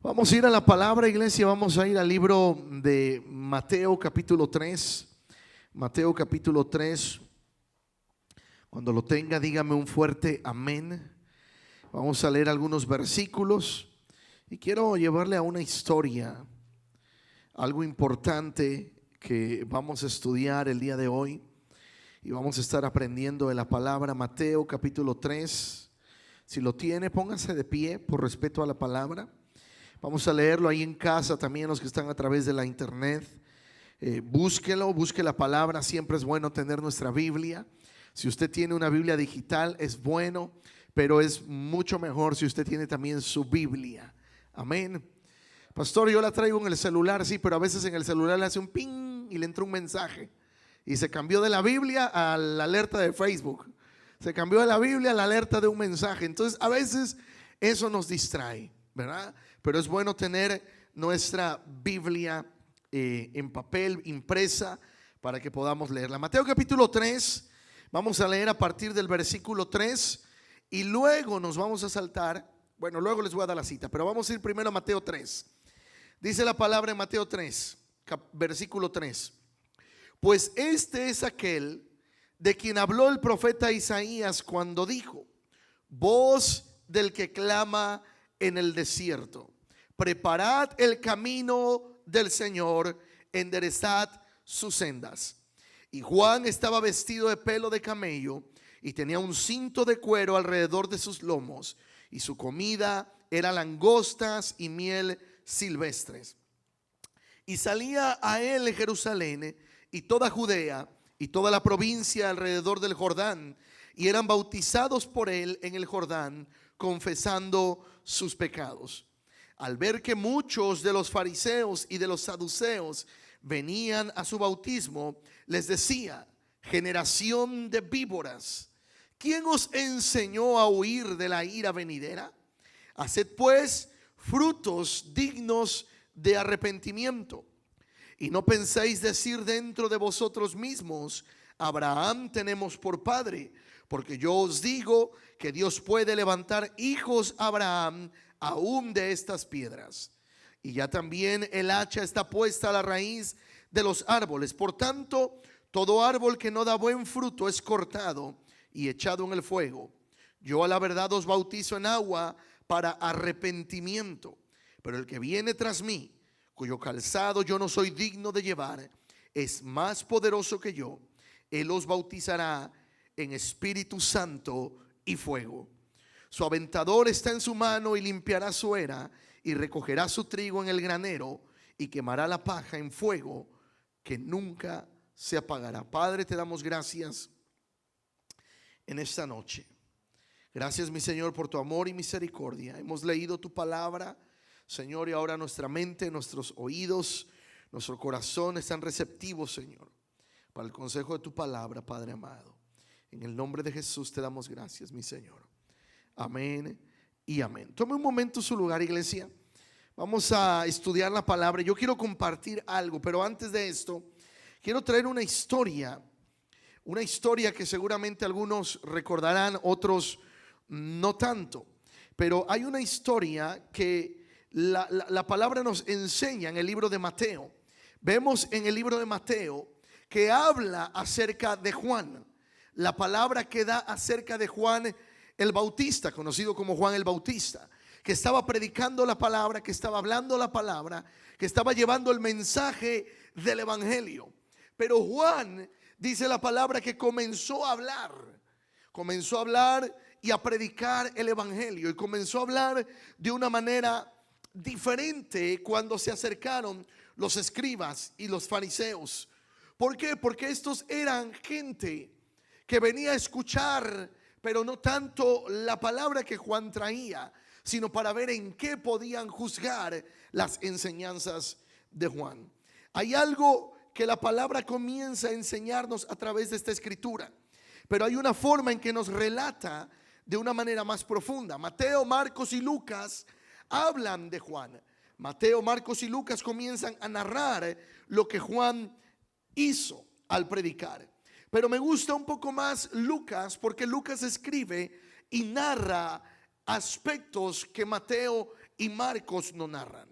Vamos a ir a la palabra, iglesia. Vamos a ir al libro de Mateo capítulo 3. Mateo capítulo 3. Cuando lo tenga, dígame un fuerte amén. Vamos a leer algunos versículos y quiero llevarle a una historia, algo importante que vamos a estudiar el día de hoy y vamos a estar aprendiendo de la palabra. Mateo capítulo 3. Si lo tiene, póngase de pie por respeto a la palabra. Vamos a leerlo ahí en casa, también los que están a través de la internet. Búsquelo, busque la palabra. Siempre es bueno tener nuestra Biblia. Si usted tiene una Biblia digital es bueno, pero es mucho mejor si usted tiene también su Biblia. Amén. Pastor, yo la traigo en el celular, sí, pero a veces en el celular le hace un ping y le entra un mensaje. Y se cambió de la Biblia a la alerta de Facebook. Se cambió de la Biblia a la alerta de un mensaje. Entonces a veces eso nos distrae, ¿verdad? Pero es bueno tener nuestra Biblia en papel, impresa, para que podamos leerla. Mateo capítulo 3, vamos a leer a partir del versículo 3 y luego nos vamos a saltar. Bueno, luego les voy a dar la cita, pero vamos a ir primero a Mateo 3. Dice la palabra en Mateo 3, versículo 3. Pues este es aquel de quien habló el profeta Isaías cuando dijo: voz del que clama en el desierto, preparad el camino del Señor, enderezad sus sendas. Y Juan estaba vestido de pelo de camello y tenía un cinto de cuero alrededor de sus lomos, y su comida era langostas y miel silvestres. Y salía a él Jerusalén y toda Judea y toda la provincia alrededor del Jordán, y eran bautizados por él en el Jordán, confesando sus pecados. Al ver que muchos de los fariseos y de los saduceos venían a su bautismo, les decía: generación de víboras, ¿quién os enseñó a huir de la ira venidera? Haced pues frutos dignos de arrepentimiento. Y no penséis decir dentro de vosotros mismos: Abraham tenemos por padre, porque yo os digo que Dios puede levantar hijos a Abraham aún de estas piedras. Y ya también el hacha está puesta a la raíz de los árboles. Por tanto, todo árbol que no da buen fruto es cortado y echado en el fuego. Yo a la verdad os bautizo en agua para arrepentimiento, pero el que viene tras mí, cuyo calzado yo no soy digno de llevar, es más poderoso que yo. Él os bautizará en Espíritu Santo y fuego. Su aventador está en su mano y limpiará su era y recogerá su trigo en el granero y quemará la paja en fuego que nunca se apagará. Padre, te damos gracias en esta noche. Gracias, mi Señor, por tu amor y misericordia. Hemos leído tu palabra, Señor, y ahora nuestra mente, nuestros oídos, nuestro corazón están receptivos, Señor, para el consejo de tu palabra, Padre amado. En el nombre de Jesús te damos gracias, mi Señor. Amén y amén. Tome un momento su lugar, iglesia. Vamos a estudiar la palabra. Yo quiero compartir algo, pero antes de esto quiero traer una historia que seguramente algunos recordarán, otros no tanto. Pero hay una historia que la palabra nos enseña en el libro de Mateo. Vemos en el libro de Mateo que habla acerca de Juan. La palabra que da acerca de Juan el Bautista, conocido como Juan el Bautista, que estaba predicando la palabra, que estaba hablando la palabra, que estaba llevando el mensaje del evangelio. Pero Juan, dice la palabra, que comenzó a hablar y a predicar el evangelio, y comenzó a hablar de una manera diferente cuando se acercaron los escribas y los fariseos. ¿Por qué? Porque estos eran gente que venía a escuchar, pero no tanto la palabra que Juan traía, sino para ver en qué podían juzgar las enseñanzas de Juan. Hay algo que la palabra comienza a enseñarnos a través de esta escritura, pero hay una forma en que nos relata de una manera más profunda. Mateo, Marcos y Lucas hablan de Juan. Mateo, Marcos y Lucas comienzan a narrar lo que Juan hizo al predicar. Pero me gusta un poco más Lucas, porque Lucas escribe y narra aspectos que Mateo y Marcos no narran.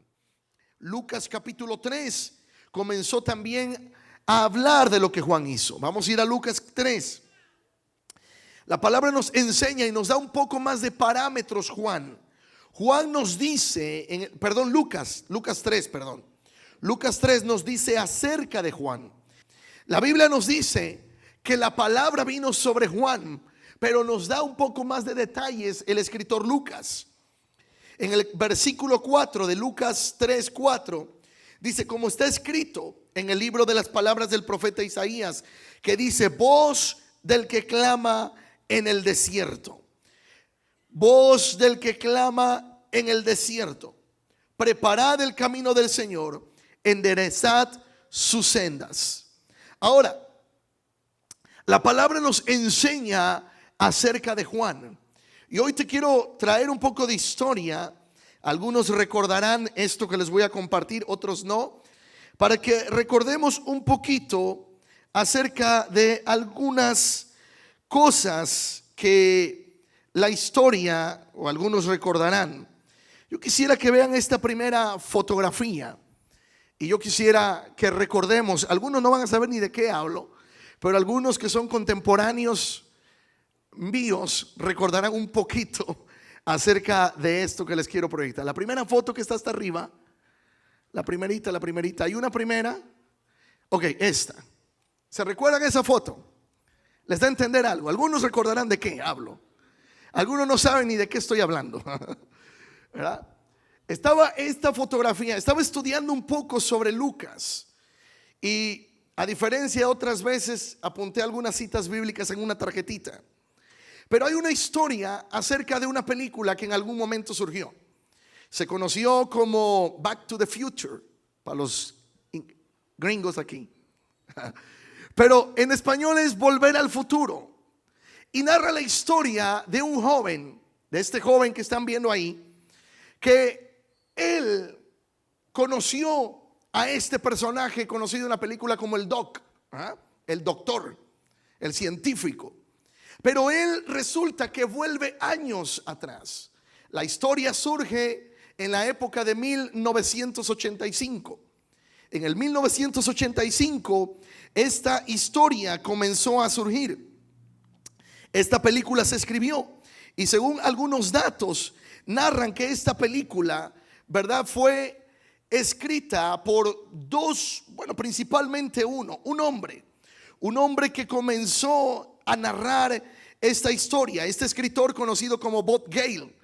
Lucas capítulo 3 comenzó también a hablar de lo que Juan hizo. Vamos a ir a Lucas 3. La palabra nos enseña y nos da un poco más de parámetros. Juan nos dice, Lucas 3, Lucas 3 nos dice acerca de Juan. La Biblia nos dice que la palabra vino sobre Juan, pero nos da un poco más de detalles el escritor Lucas. En el versículo 4 de Lucas 3:4 dice, como está escrito en el libro de las palabras del profeta Isaías, que dice, voz del que clama en el desierto, voz del que clama en el desierto, preparad el camino del Señor, enderezad sus sendas. Ahora, la palabra nos enseña acerca de Juan. Y hoy te quiero traer un poco de historia. Algunos recordarán esto que les voy a compartir, otros no, para que recordemos un poquito acerca de algunas cosas que la historia, o algunos recordarán. Yo quisiera que vean esta primera fotografía y yo quisiera que recordemos. Algunos no van a saber ni de qué hablo, pero algunos que son contemporáneos míos recordarán un poquito acerca de esto que les quiero proyectar. La primera foto que está hasta arriba, la primerita, hay una primera. Ok, esta. ¿Se recuerdan esa foto? ¿Les da a entender algo? Algunos recordarán de qué hablo. Algunos no saben ni de qué estoy hablando. ¿Verdad? Estaba esta fotografía, estaba estudiando un poco sobre Lucas y a diferencia de otras veces apunté algunas citas bíblicas en una tarjetita. Pero hay una historia acerca de una película que en algún momento surgió. Se conoció como Back to the Future para los gringos aquí. Pero en español es Volver al Futuro. Y narra la historia de un joven, de este joven que están viendo ahí, que él conoció a este personaje conocido en la película como el Doc, el doctor, el científico. Pero él resulta que vuelve años atrás. La historia surge en la época de 1985. En el 1985 esta historia comenzó a surgir. Esta película se escribió y según algunos datos narran que esta película, ¿verdad?, fue escrita por principalmente un hombre que comenzó a narrar esta historia. Este escritor conocido como Bob Gale.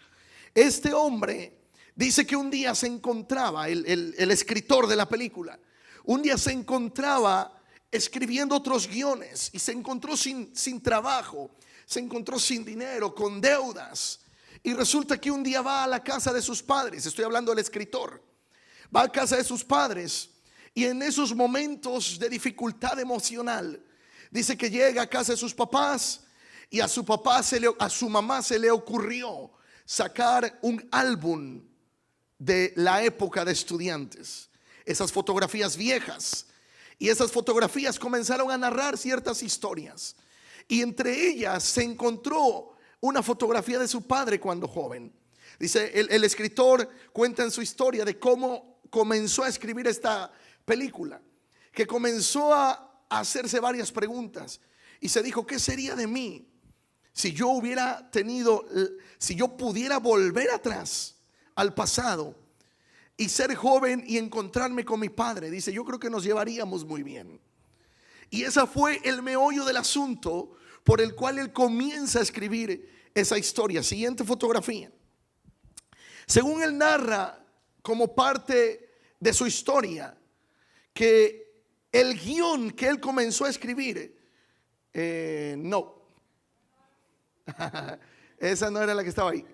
Este hombre dice que un día se encontraba, el escritor de la película, un día se encontraba escribiendo otros guiones y se encontró sin trabajo, se encontró sin dinero, con deudas. Y resulta que un día va a la casa de sus padres. Estoy hablando del escritor. Va a casa de sus padres y en esos momentos de dificultad emocional dice que llega a casa de sus papás y a su mamá se le ocurrió sacar un álbum de la época de estudiantes, esas fotografías viejas, y esas fotografías comenzaron a narrar ciertas historias y entre ellas se encontró una fotografía de su padre cuando joven. Dice, el escritor cuenta en su historia de cómo comenzó a escribir esta película, que comenzó a hacerse varias preguntas y se dijo, ¿qué sería de mí si yo pudiera volver atrás al pasado y ser joven y encontrarme con mi padre? Dice, yo creo que nos llevaríamos muy bien. Y ese fue el meollo del asunto por el cual él comienza a escribir esa historia. Siguiente fotografía. Según él narra como parte de su historia, que el guión que él comenzó a escribir, no, esa no era la que estaba ahí.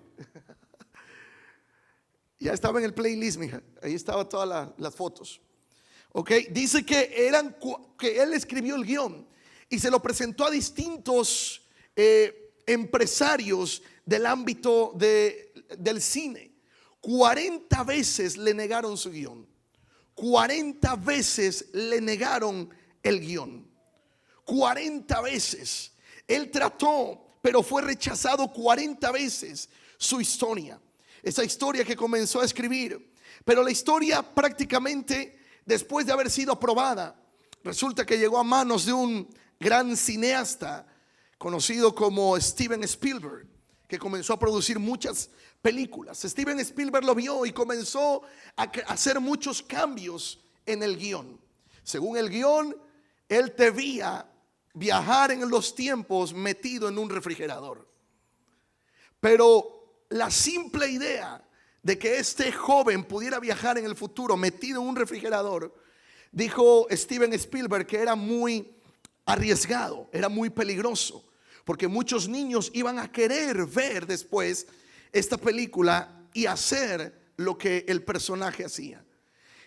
Ya estaba en el playlist, mija. Ahí estaban todas las fotos. Ok, dice que él escribió el guión y se lo presentó a distintos empresarios del ámbito del cine. 40 veces le negaron su guión. 40 veces le negaron el guión. 40 veces. Él trató, pero fue rechazado 40 veces su historia. esa historia que comenzó a escribir. Pero la historia prácticamente, después de haber sido aprobada, resulta que llegó a manos de un gran cineasta conocido como Steven Spielberg, que comenzó a producir muchas películas. Steven Spielberg lo vio y comenzó a hacer muchos cambios en el guión. Según el guión, él debía viajar en los tiempos metido en un refrigerador. Pero la simple idea de que este joven pudiera viajar en el futuro metido en un refrigerador, dijo Steven Spielberg que era muy arriesgado, era muy peligroso, porque muchos niños iban a querer ver después esta película y hacer lo que el personaje hacía.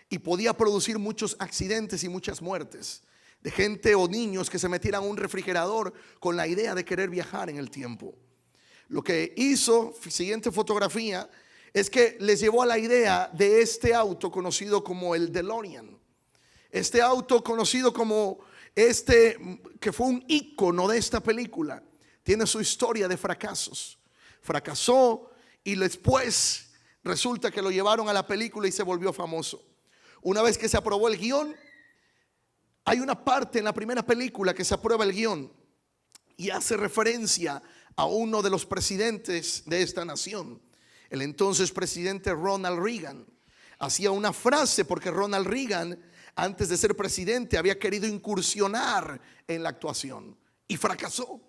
Y podía producir muchos accidentes y muchas muertes de gente o niños que se metieran a un refrigerador con la idea de querer viajar en el tiempo. Lo que hizo, siguiente fotografía, es que les llevó a la idea de este auto conocido como el DeLorean. Este auto conocido como que fue un ícono de esta película, tiene su historia de fracasos. Fracasó y después resulta que lo llevaron a la película y se volvió famoso. Una vez que se aprobó el guión, hay una parte en la primera película que se aprueba el guión y hace referencia a uno de los presidentes de esta nación. El entonces presidente Ronald Reagan hacía una frase porque Ronald Reagan, antes de ser presidente, había querido incursionar en la actuación y fracasó.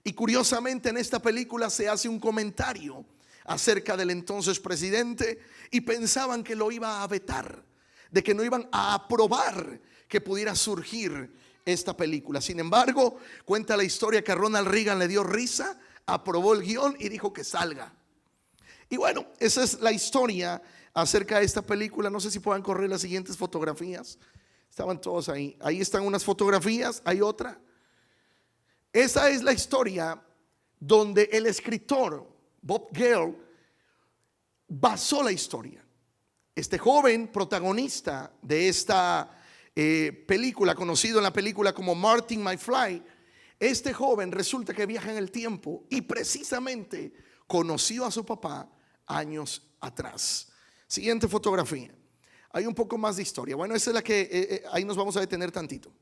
Y curiosamente en esta película se hace un comentario acerca del entonces presidente y pensaban que lo iba a vetar, de que no iban a aprobar que pudiera surgir esta película. Sin embargo, cuenta la historia que a Ronald Reagan le dio risa, aprobó el guión y dijo que salga. Y bueno, esa es la historia acerca de esta película. No sé si puedan correr las siguientes fotografías. Estaban todos ahí. Ahí están unas fotografías, hay otra. Esa es la historia donde el escritor Bob Gale basó la historia. Este joven protagonista de esta película, conocido en la película como Martin McFly, este joven resulta que viaja en el tiempo y precisamente conoció a su papá años atrás. Siguiente fotografía. Hay un poco más de historia. Bueno, esa es la que ahí nos vamos a detener tantito.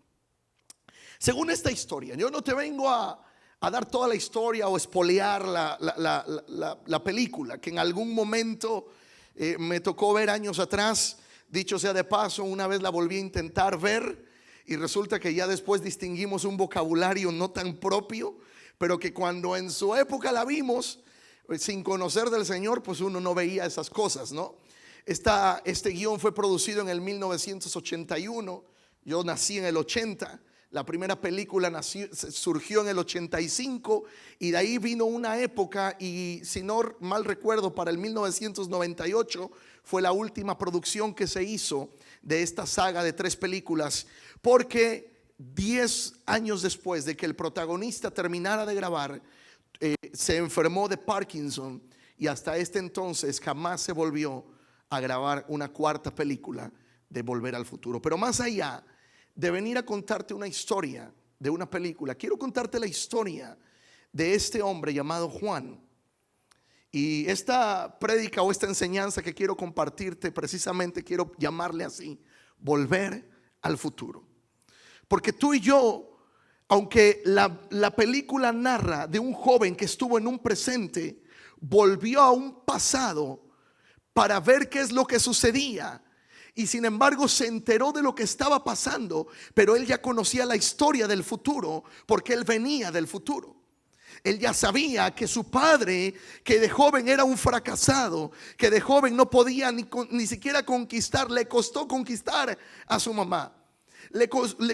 Según esta historia, yo no te vengo a dar toda la historia o espolear la película, que en algún momento me tocó ver años atrás. Dicho sea de paso, una vez la volví a intentar ver y resulta que ya después distinguimos un vocabulario no tan propio, pero que cuando en su época la vimos, sin conocer del Señor, pues uno no veía esas cosas, ¿no? Este guión fue producido en el 1981. Yo nací en el 80. La primera película surgió en el 85 y de ahí vino una época, y si no mal recuerdo, para el 1998 fue la última producción que se hizo de esta saga de 3 películas, porque 10 años después de que el protagonista terminara de grabar, se enfermó de Parkinson y hasta este entonces jamás se volvió a grabar una 4ª película de Volver al Futuro. Pero más allá de venir a contarte una historia de una película, quiero contarte la historia de este hombre llamado Juan. Y esta prédica o esta enseñanza que quiero compartirte, precisamente quiero llamarle así: Volver al Futuro. Porque tú y yo, aunque la película narra de un joven que estuvo en un presente, volvió a un pasado para ver qué es lo que sucedía. Y sin embargo se enteró de lo que estaba pasando, pero él ya conocía la historia del futuro porque él venía del futuro. Él ya sabía que su padre, que de joven era un fracasado, que de joven no podía ni siquiera conquistar, le costó conquistar a su mamá. Le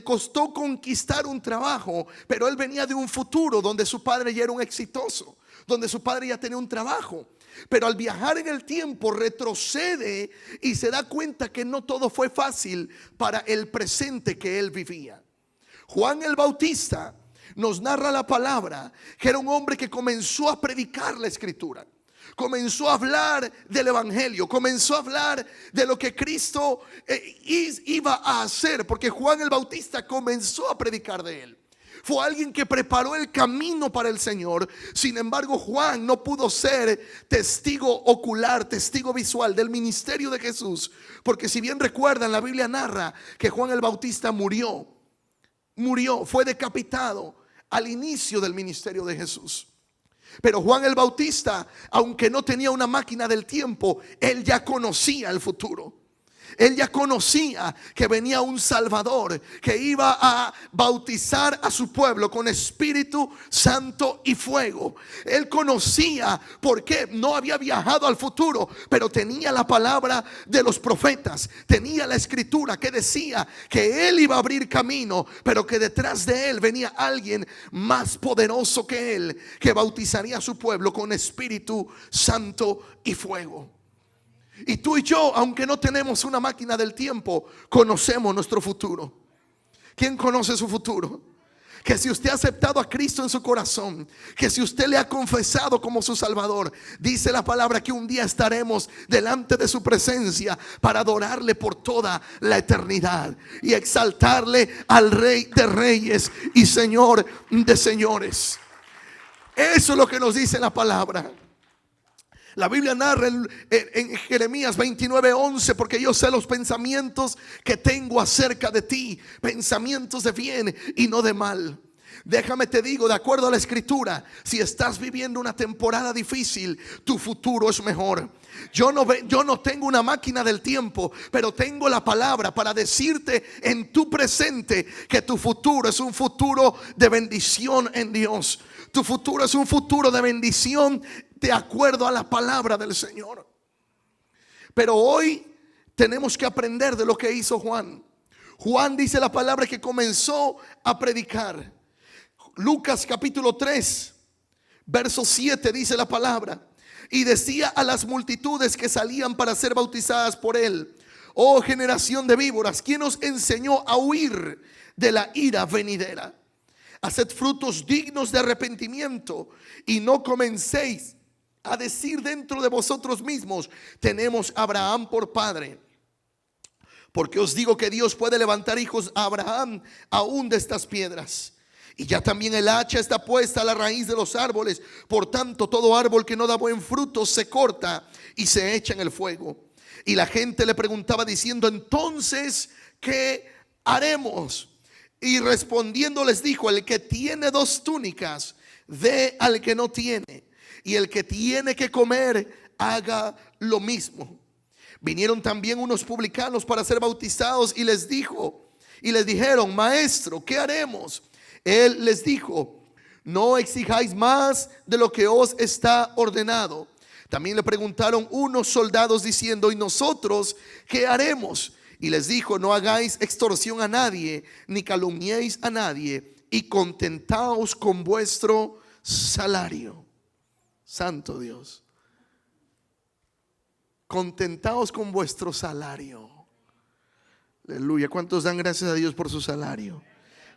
costó conquistar un trabajo, pero él venía de un futuro donde su padre ya era un exitoso, donde su padre ya tenía un trabajo. Pero al viajar en el tiempo retrocede y se da cuenta que no todo fue fácil para el presente que él vivía. Juan el Bautista nos narra la palabra que era un hombre que comenzó a predicar la escritura, comenzó a hablar del evangelio, comenzó a hablar de lo que Cristo iba a hacer, porque Juan el Bautista comenzó a predicar de él. Fue alguien que preparó el camino para el Señor. Sin embargo, Juan no pudo ser testigo ocular, testigo visual del ministerio de Jesús. Porque si bien recuerdan, la Biblia narra que Juan el Bautista murió, fue decapitado al inicio del ministerio de Jesús. Pero Juan el Bautista, aunque no tenía una máquina del tiempo, él ya conocía el futuro. Él ya conocía que venía un Salvador que iba a bautizar a su pueblo con Espíritu Santo y fuego. Él conocía, porque no había viajado al futuro, pero tenía la palabra de los profetas, tenía la escritura que decía que él iba a abrir camino, pero que detrás de él venía alguien más poderoso que él, que bautizaría a su pueblo con Espíritu Santo y fuego. Y tú y yo, aunque no tenemos una máquina del tiempo, conocemos nuestro futuro. ¿Quién conoce su futuro? Que si usted ha aceptado a Cristo en su corazón, que si usted le ha confesado como su Salvador, dice la palabra que un día estaremos delante de su presencia para adorarle por toda la eternidad y exaltarle al Rey de Reyes y Señor de Señores. Eso es lo que nos dice la palabra. La Biblia narra en Jeremías 29:11, porque yo sé los pensamientos que tengo acerca de ti, pensamientos de bien y no de mal. Déjame te digo, de acuerdo a la escritura, si estás viviendo una temporada difícil, tu futuro es mejor. Yo no tengo una máquina del tiempo, pero tengo la palabra para decirte en tu presente que tu futuro es un futuro de bendición en Dios. Tu futuro es un futuro de bendición de acuerdo a la palabra del Señor. Pero hoy tenemos que aprender de lo que hizo Juan. Juan, dice la palabra, que comenzó a predicar. Lucas capítulo 3 verso 7 dice la palabra: y decía a las multitudes que salían para ser bautizadas por él: oh generación de víboras, ¿quién os enseñó a huir de la ira venidera? Haced frutos dignos de arrepentimiento y no comencéis a decir dentro de vosotros mismos: tenemos a Abraham por padre. Porque os digo que Dios puede levantar hijos a Abraham aún de estas piedras. Y ya también el hacha está puesta a la raíz de los árboles. Por tanto, todo árbol que no da buen fruto se corta y se echa en el fuego. Y la gente le preguntaba diciendo: entonces, ¿qué haremos? Y respondiendo les dijo: el que tiene 2 túnicas, dé al que no tiene. Y el que tiene que comer, haga lo mismo. Vinieron también unos publicanos para ser bautizados y les dijeron: maestro, ¿qué haremos? Él les dijo: no exijáis más de lo que os está ordenado. También le preguntaron unos soldados diciendo: ¿y nosotros qué haremos? Y les dijo: no hagáis extorsión a nadie, ni calumniéis a nadie, y contentaos con vuestro salario. Santo Dios. Contentaos con vuestro salario. Aleluya. ¿Cuántos dan gracias a Dios por su salario?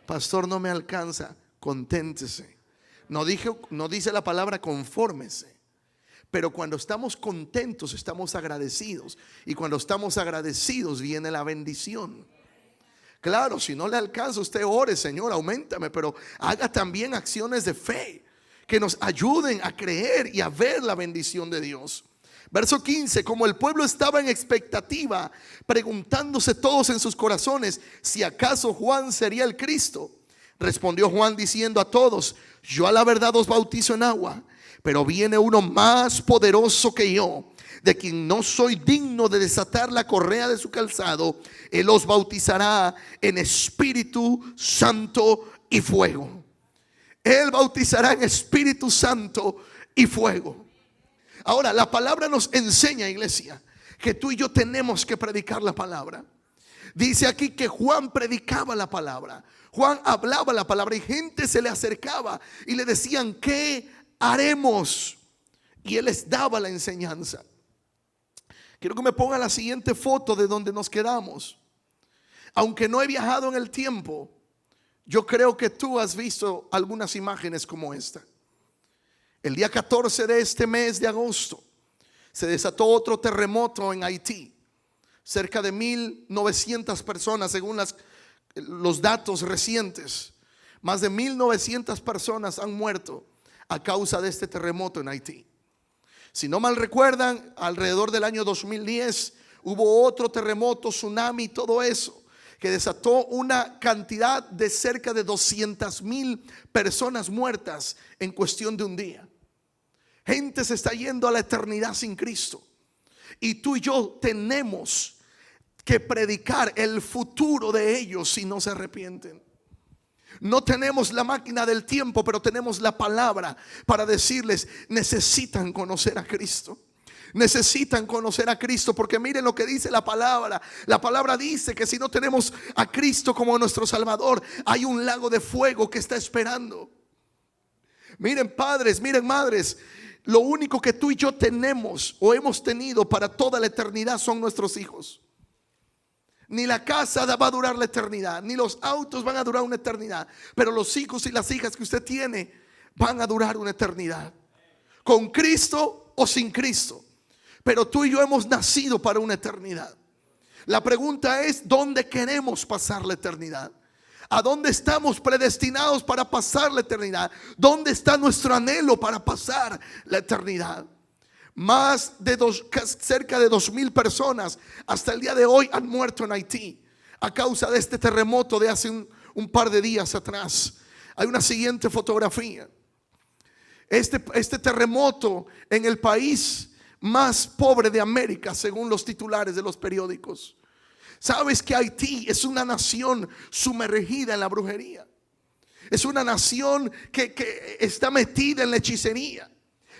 Pastor, no me alcanza. Conténtese. No dice la palabra confórmese. Pero cuando estamos contentos, estamos agradecidos. Y cuando estamos agradecidos, viene la bendición. Claro, si no le alcanza, usted ore: Señor, auméntame. Pero haga también acciones de fe que nos ayuden a creer y a ver la bendición de Dios. Verso 15: como el pueblo estaba en expectativa, preguntándose todos en sus corazones si acaso Juan sería el Cristo, respondió Juan diciendo a todos: yo a la verdad os bautizo en agua, pero viene uno más poderoso que yo, de quien no soy digno de desatar la correa de su calzado. Él os bautizará en Espíritu Santo y fuego. Él bautizará en Espíritu Santo y fuego. Ahora, la palabra nos enseña, iglesia, que tú y yo tenemos que predicar la palabra. Dice aquí que Juan predicaba la palabra. Juan hablaba la palabra y gente se le acercaba y le decían: ¿qué haremos? Y él les daba la enseñanza. Quiero que me ponga la siguiente foto de donde nos quedamos. Aunque no he viajado en el tiempo, yo creo que tú has visto algunas imágenes como esta. El día 14 de este mes de agosto se desató otro terremoto en Haití. Cerca de 1,900 personas, según los datos recientes, Más de 1900 personas han muerto a causa de este terremoto en Haití. Si no mal recuerdan, alrededor del año 2010 hubo otro terremoto, tsunami, todo eso, que desató una cantidad de cerca de 200,000 personas muertas en cuestión de un día. Gente se está yendo a la eternidad sin Cristo. Y tú y yo tenemos que predicar el futuro de ellos si no se arrepienten. No tenemos la máquina del tiempo, pero tenemos la palabra para decirles: necesitan conocer a Cristo. Necesitan conocer a Cristo, porque miren lo que dice la palabra. La palabra dice que si no tenemos a Cristo como nuestro Salvador, hay un lago de fuego que está esperando. Miren padres, miren madres, lo único que tú y yo tenemos o hemos tenido para toda la eternidad son nuestros hijos. Ni la casa va a durar la eternidad, ni los autos van a durar una eternidad, pero los hijos y las hijas que usted tiene van a durar una eternidad, con Cristo o sin Cristo. Pero tú y yo hemos nacido para una eternidad. La pregunta es: ¿dónde queremos pasar la eternidad? ¿A dónde estamos predestinados para pasar la eternidad? ¿Dónde está nuestro anhelo para pasar la eternidad? Cerca de 2,000 personas hasta el día de hoy han muerto en Haití a causa de este terremoto de hace un par de días atrás. Hay una siguiente fotografía. Este terremoto en el país más pobre de América, según los titulares de los periódicos. Sabes que Haití es una nación sumergida en la brujería. Es una nación que está metida en la hechicería.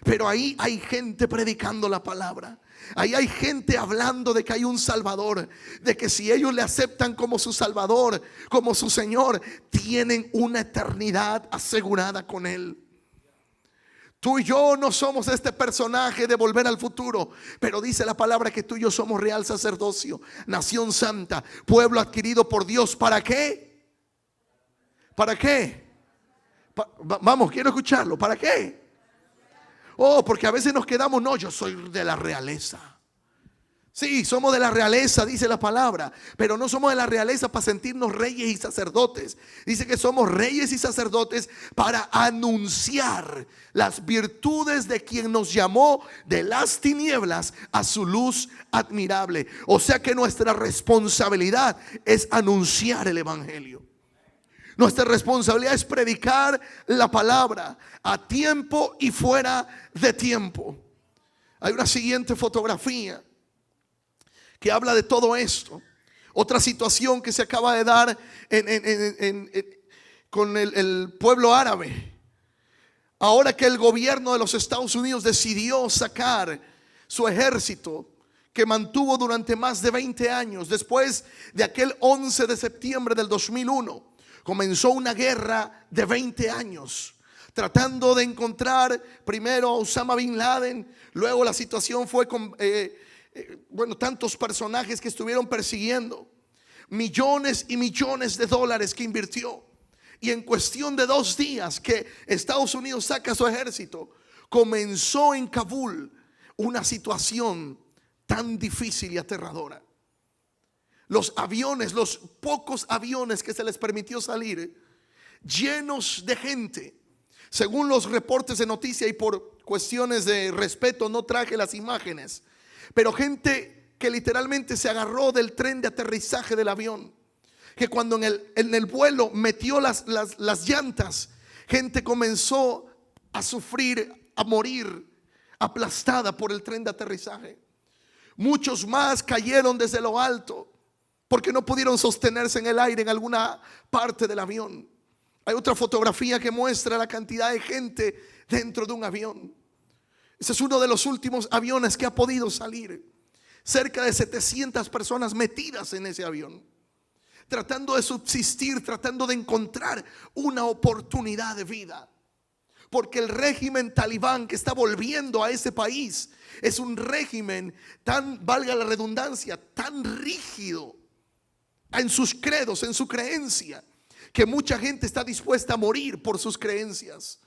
Pero ahí hay gente predicando la palabra. Ahí hay gente hablando de que hay un Salvador, de que si ellos le aceptan como su Salvador, como su Señor, tienen una eternidad asegurada con Él. Tú y yo no somos este personaje de Volver al Futuro, pero dice la palabra que tú y yo somos real sacerdocio, nación santa, pueblo adquirido por Dios. ¿Para qué? ¿Para qué? Vamos, quiero escucharlo. ¿Para qué? Oh, porque a veces nos quedamos: no, yo soy de la realeza. Sí, somos de la realeza, dice la palabra, pero no somos de la realeza para sentirnos reyes y sacerdotes. Dice que somos reyes y sacerdotes para anunciar las virtudes de quien nos llamó de las tinieblas a su luz admirable. O sea que nuestra responsabilidad es anunciar el evangelio. Nuestra responsabilidad es predicar la palabra a tiempo y fuera de tiempo. Hay una siguiente fotografía que habla de todo esto. Otra situación que se acaba de dar con el pueblo árabe. Ahora que el gobierno de los Estados Unidos decidió sacar su ejército, que mantuvo durante más de 20 años, después de aquel 11 de septiembre del 2001, comenzó una guerra de 20 años, tratando de encontrar primero a Osama Bin Laden. Luego la situación fue con tantos personajes que estuvieron persiguiendo, millones y millones de dólares que invirtió. Y en cuestión de 2 días que Estados Unidos saca su ejército, comenzó en Kabul una situación tan difícil y aterradora. Los aviones, los pocos aviones que se les permitió salir, llenos de gente. Según los reportes de noticia, y por cuestiones de respeto no traje las imágenes, pero gente que literalmente se agarró del tren de aterrizaje del avión, que cuando en el vuelo metió las llantas, gente comenzó a sufrir, a morir, aplastada por el tren de aterrizaje. Muchos más cayeron desde lo alto porque no pudieron sostenerse en el aire en alguna parte del avión. Hay otra fotografía que muestra la cantidad de gente dentro de un avión. Ese es uno de los últimos aviones que ha podido salir. Cerca de 700 personas metidas en ese avión, tratando de subsistir, tratando de encontrar una oportunidad de vida. Porque el régimen talibán que está volviendo a ese país es un régimen tan, valga la redundancia, tan rígido en sus credos, en su creencia, que mucha gente está dispuesta a morir por sus creencias.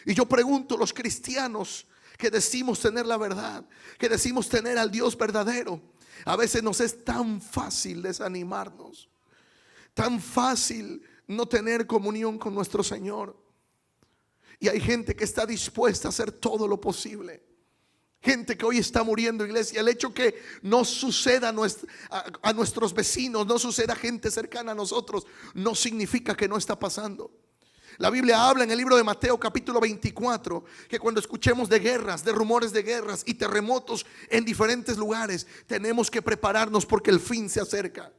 Y yo pregunto, los cristianos que decimos tener la verdad, que decimos tener al Dios verdadero, a veces nos es tan fácil desanimarnos, tan fácil no tener comunión con nuestro Señor. Y hay gente que está dispuesta a hacer todo lo posible. Gente que hoy está muriendo, iglesia. El hecho que no suceda a nuestros vecinos, no suceda a gente cercana a nosotros, no significa que no está pasando. La Biblia habla en el libro de Mateo capítulo 24 que cuando escuchemos de guerras, de rumores de guerras y terremotos en diferentes lugares, tenemos que prepararnos porque el fin se acerca.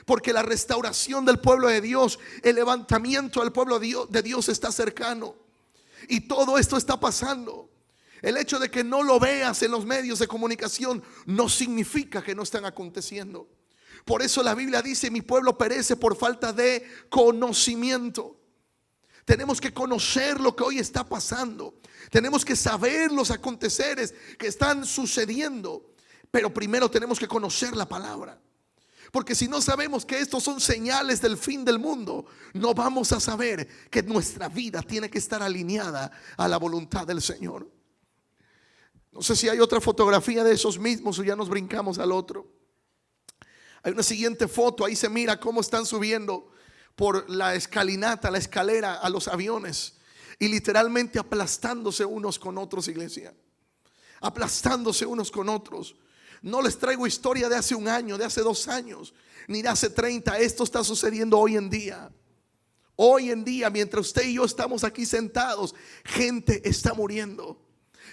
Porque la restauración del pueblo de Dios, el levantamiento del pueblo de Dios está cercano. Y todo esto está pasando. El hecho de que no lo veas en los medios de comunicación no significa que no están aconteciendo. Por eso la Biblia dice: mi pueblo perece por falta de conocimiento. Tenemos que conocer lo que hoy está pasando. Tenemos que saber los aconteceres que están sucediendo. Pero primero tenemos que conocer la palabra. Porque si no sabemos que estos son señales del fin del mundo, no vamos a saber que nuestra vida tiene que estar alineada a la voluntad del Señor. No sé si hay otra fotografía de esos mismos o ya nos brincamos al otro. Hay una siguiente foto, ahí se mira cómo están subiendo por la escalinata, la escalera a los aviones, y literalmente aplastándose unos con otros, iglesia. Aplastándose unos con otros. No les traigo historia de hace un año, de hace 2 años, ni de hace 30. Esto está sucediendo hoy en día. Hoy en día, mientras usted y yo estamos aquí sentados, gente está muriendo.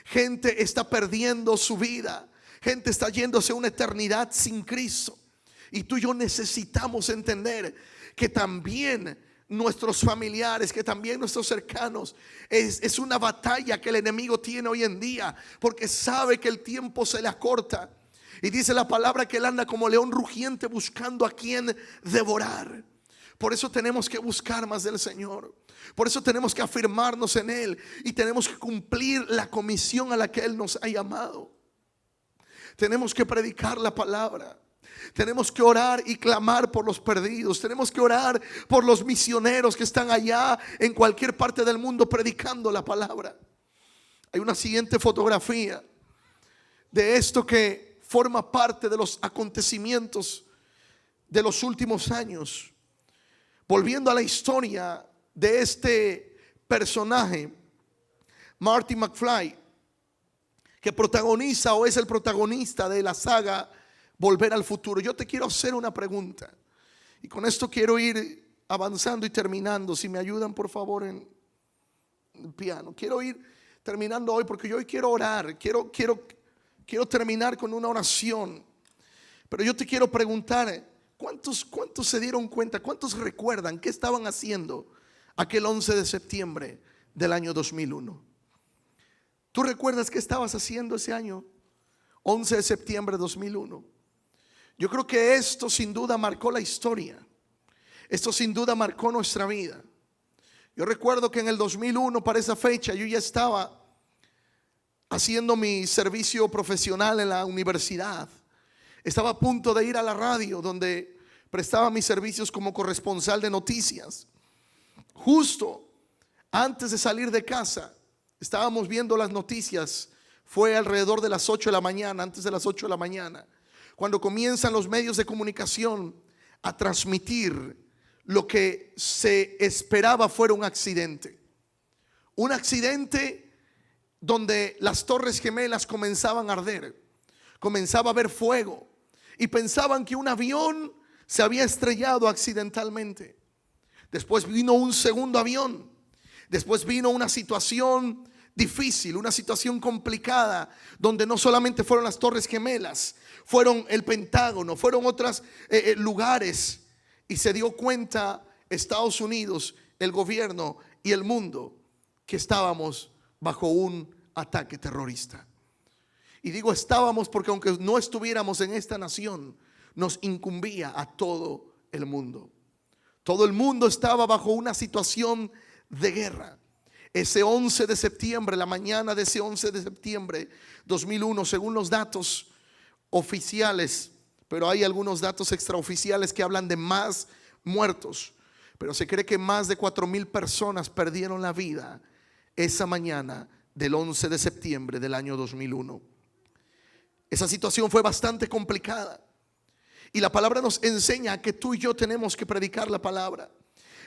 Gente está perdiendo su vida. Gente está yéndose a una eternidad sin Cristo. Y tú y yo necesitamos entender que también nuestros familiares, que también nuestros cercanos, es una batalla que el enemigo tiene hoy en día, porque sabe que el tiempo se le acorta. Y dice la palabra que él anda como león rugiente buscando a quien devorar. Por eso tenemos que buscar más del Señor. Por eso tenemos que afirmarnos en Él. Y tenemos que cumplir la comisión a la que Él nos ha llamado. Tenemos que predicar la palabra. Tenemos que orar y clamar por los perdidos. Tenemos que orar por los misioneros que están allá en cualquier parte del mundo predicando la palabra. Hay una siguiente fotografía de esto que forma parte de los acontecimientos de los últimos años. Volviendo a la historia de este personaje, Marty McFly, que protagoniza o es el protagonista de la saga Volver al Futuro. Yo te quiero hacer una pregunta y con esto quiero ir avanzando y terminando. Si me ayudan por favor en el piano. Quiero ir terminando hoy porque yo hoy quiero orar. Quiero terminar con una oración. Pero yo te quiero preguntar, ¿cuántos se dieron cuenta? ¿Cuántos recuerdan qué estaban haciendo aquel 11 de septiembre del año 2001? ¿Tú recuerdas qué estabas haciendo ese año 11 de septiembre de 2001? Yo creo que esto sin duda marcó la historia. Esto sin duda marcó nuestra vida. Yo recuerdo que en el 2001, para esa fecha, yo ya estaba haciendo mi servicio profesional en la universidad. Estaba a punto de ir a la radio donde prestaba mis servicios como corresponsal de noticias. Justo antes de salir de casa, estábamos viendo las noticias. Fue alrededor de las 8 de la mañana, antes de las 8 de la mañana, cuando comienzan los medios de comunicación a transmitir lo que se esperaba fuera un accidente. Un accidente donde las Torres Gemelas comenzaban a arder, comenzaba a haber fuego y pensaban que un avión se había estrellado accidentalmente. Después vino un segundo avión. Después vino una situación difícil, una situación complicada, donde no solamente fueron las Torres Gemelas, fueron el Pentágono, fueron otros lugares, y se dio cuenta Estados Unidos, el gobierno y el mundo que estábamos bajo un ataque terrorista. Y digo estábamos porque aunque no estuviéramos en esta nación, nos incumbía a todo el mundo. Todo el mundo estaba bajo una situación de guerra. Ese 11 de septiembre, la mañana de ese 11 de septiembre 2001, según los datos oficiales, pero hay algunos datos extraoficiales que hablan de más muertos, pero se cree que más de 4,000 personas perdieron la vida esa mañana del 11 de septiembre del año 2001. Esa situación fue bastante complicada y la palabra nos enseña que tú y yo tenemos que predicar la palabra.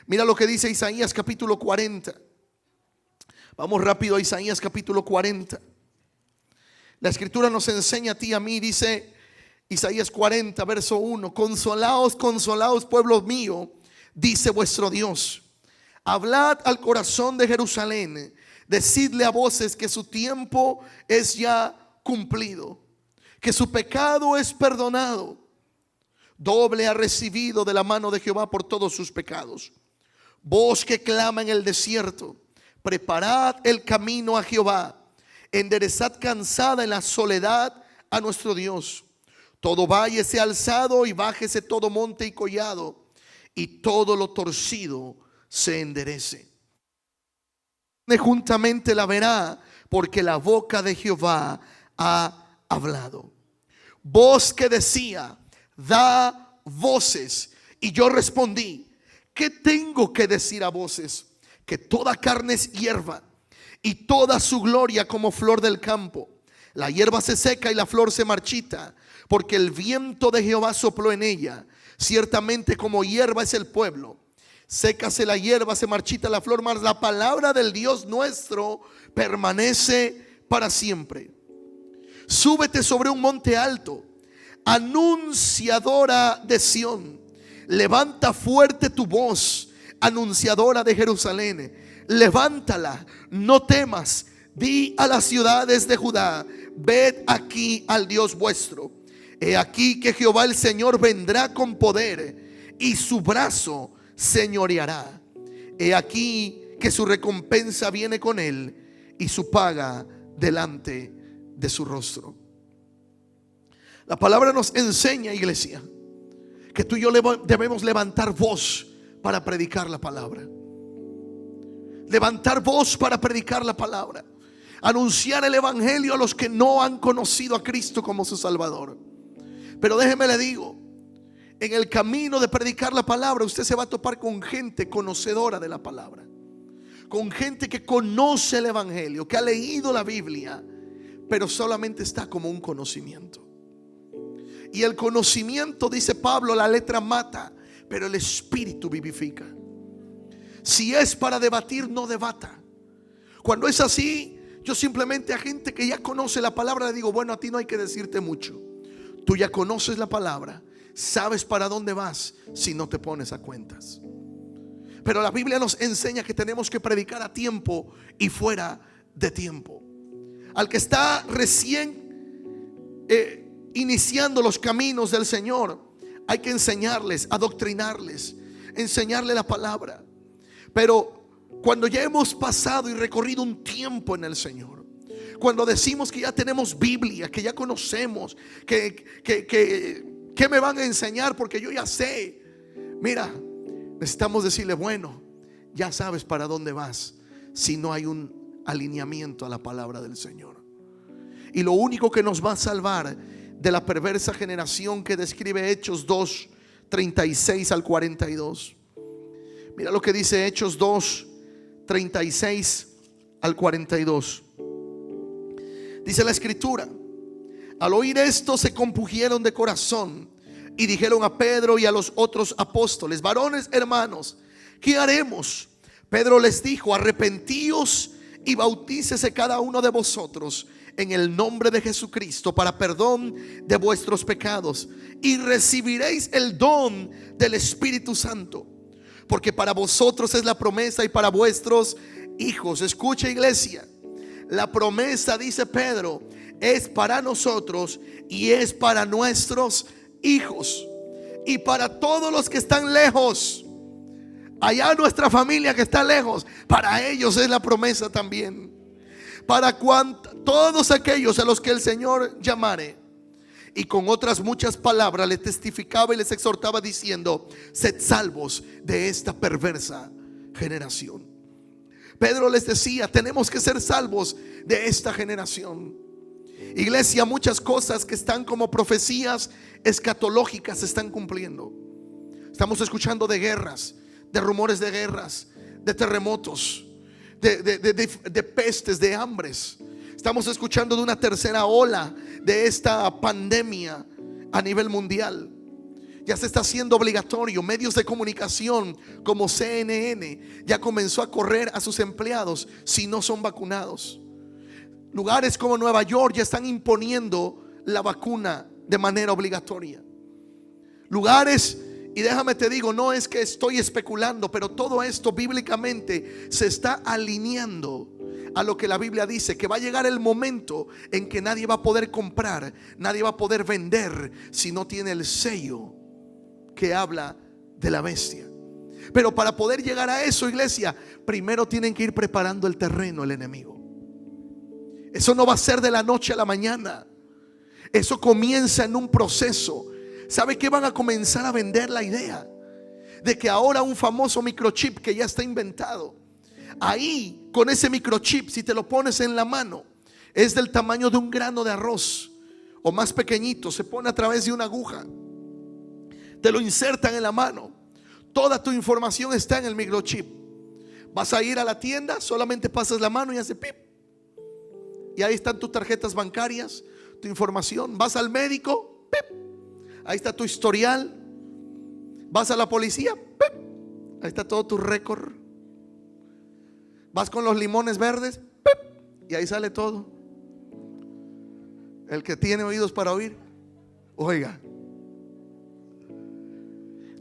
Mira lo que dice Isaías capítulo 40. Vamos rápido a Isaías capítulo 40. La escritura nos enseña a ti y a mí, dice Isaías 40, verso 1: consolaos, consolaos, pueblo mío, dice vuestro Dios. Hablad al corazón de Jerusalén, decidle a voces que su tiempo es ya cumplido, que su pecado es perdonado. Doble ha recibido de la mano de Jehová por todos sus pecados. Voz que clama en el desierto: preparad el camino a Jehová, enderezad cansada en la soledad a nuestro Dios. Todo valle sea alzado y bájese todo monte y collado, y todo lo torcido se enderece. Juntamente la verá, porque la boca de Jehová ha hablado. Voz que decía: da voces. Y yo respondí: ¿qué tengo que decir a voces? Que toda carne es hierba, y toda su gloria como flor del campo. La hierba se seca y la flor se marchita, porque el viento de Jehová sopló en ella. Ciertamente como hierba es el pueblo. Sécase la hierba, se marchita la flor, mas la palabra del Dios nuestro permanece para siempre. Súbete sobre un monte alto, anunciadora de Sión. Levanta fuerte tu voz, anunciadora de Jerusalén. Levántala, no temas. Di a las ciudades de Judá: ved aquí al Dios vuestro. He aquí que Jehová el Señor vendrá con poder, y su brazo señoreará. He aquí que su recompensa viene con él, y su paga delante de su rostro. La palabra nos enseña, iglesia, que tú y yo debemos levantar voz para predicar la palabra. Levantar voz para predicar la palabra. Anunciar el evangelio a los que no han conocido a Cristo como su Salvador. Pero déjeme le digo, en el camino de predicar la palabra, usted se va a topar con gente conocedora de la palabra, con gente que conoce el evangelio, que ha leído la Biblia, pero solamente está como un conocimiento. Y el conocimiento, dice Pablo, la letra mata, pero el espíritu vivifica. Si es para debatir, no debata. Cuando es así, yo simplemente a gente que ya conoce la palabra le digo: bueno, a ti no hay que decirte mucho. Tú ya conoces la palabra, sabes para dónde vas si no te pones a cuentas. Pero la Biblia nos enseña que tenemos que predicar a tiempo y fuera de tiempo. Al que está recién iniciando los caminos del Señor, hay que enseñarles, adoctrinarles, enseñarle la palabra. Pero cuando ya hemos pasado y recorrido un tiempo en el Señor, cuando decimos que ya tenemos Biblia, que ya conocemos, que me van a enseñar porque yo ya sé, mira, necesitamos decirle: bueno, ya sabes para dónde vas, si no hay un alineamiento a la palabra del Señor. Y lo único que nos va a salvar de la perversa generación que describe Hechos 2, 36 al 42. Mira lo que dice Hechos 2, 36 al 42. Dice la escritura: al oír esto se compungieron de corazón y dijeron a Pedro y a los otros apóstoles: varones hermanos, ¿qué haremos? Pedro les dijo: arrepentíos y bautícese cada uno de vosotros en el nombre de Jesucristo para perdón de vuestros pecados, y recibiréis el don del Espíritu Santo, porque para vosotros es la promesa y para vuestros hijos. Escucha, iglesia, la promesa, dice Pedro, es para nosotros y es para nuestros hijos y para todos los que están lejos. Allá nuestra familia que está lejos, para ellos es la promesa también. Para todos aquellos a los que el Señor llamare. Y con otras muchas palabras le testificaba y les exhortaba diciendo: sed salvos de esta perversa generación. Pedro les decía: tenemos que ser salvos de esta generación. Iglesia, muchas cosas que están como profecías escatológicas se están cumpliendo. Estamos escuchando de guerras, de rumores de guerras, de terremotos, de pestes, de hambres. Estamos escuchando de una tercera ola de esta pandemia a nivel mundial. Ya se está haciendo obligatorio. Medios de comunicación como CNN ya comenzó a correr a sus empleados si no son vacunados. Lugares como Nueva York ya están imponiendo la vacuna de manera obligatoria. Lugares, y déjame te digo, no es que estoy especulando, pero todo esto bíblicamente se está alineando a lo que la Biblia dice, que va a llegar el momento en que nadie va a poder comprar, nadie va a poder vender si no tiene el sello que habla de la bestia. Pero para poder llegar a eso, iglesia, primero tienen que ir preparando el terreno, el enemigo. Eso no va a ser de la noche a la mañana. Eso comienza en un proceso. ¿Sabe qué? Van a comenzar a vender la idea de que ahora un famoso microchip que ya está inventado, ahí con ese microchip, si te lo pones en la mano, es del tamaño de un grano de arroz o más pequeñito, se pone a través de una aguja, te lo insertan en la mano, toda tu información está en el microchip. Vas a ir a la tienda, solamente pasas la mano y hace pip, y ahí están tus tarjetas bancarias, tu información. Vas al médico, pip, ahí está tu historial. Vas a la policía, pip, ahí está todo tu récord. Vas con los limones verdes, pip, y ahí sale todo. El que tiene oídos para oír, oiga.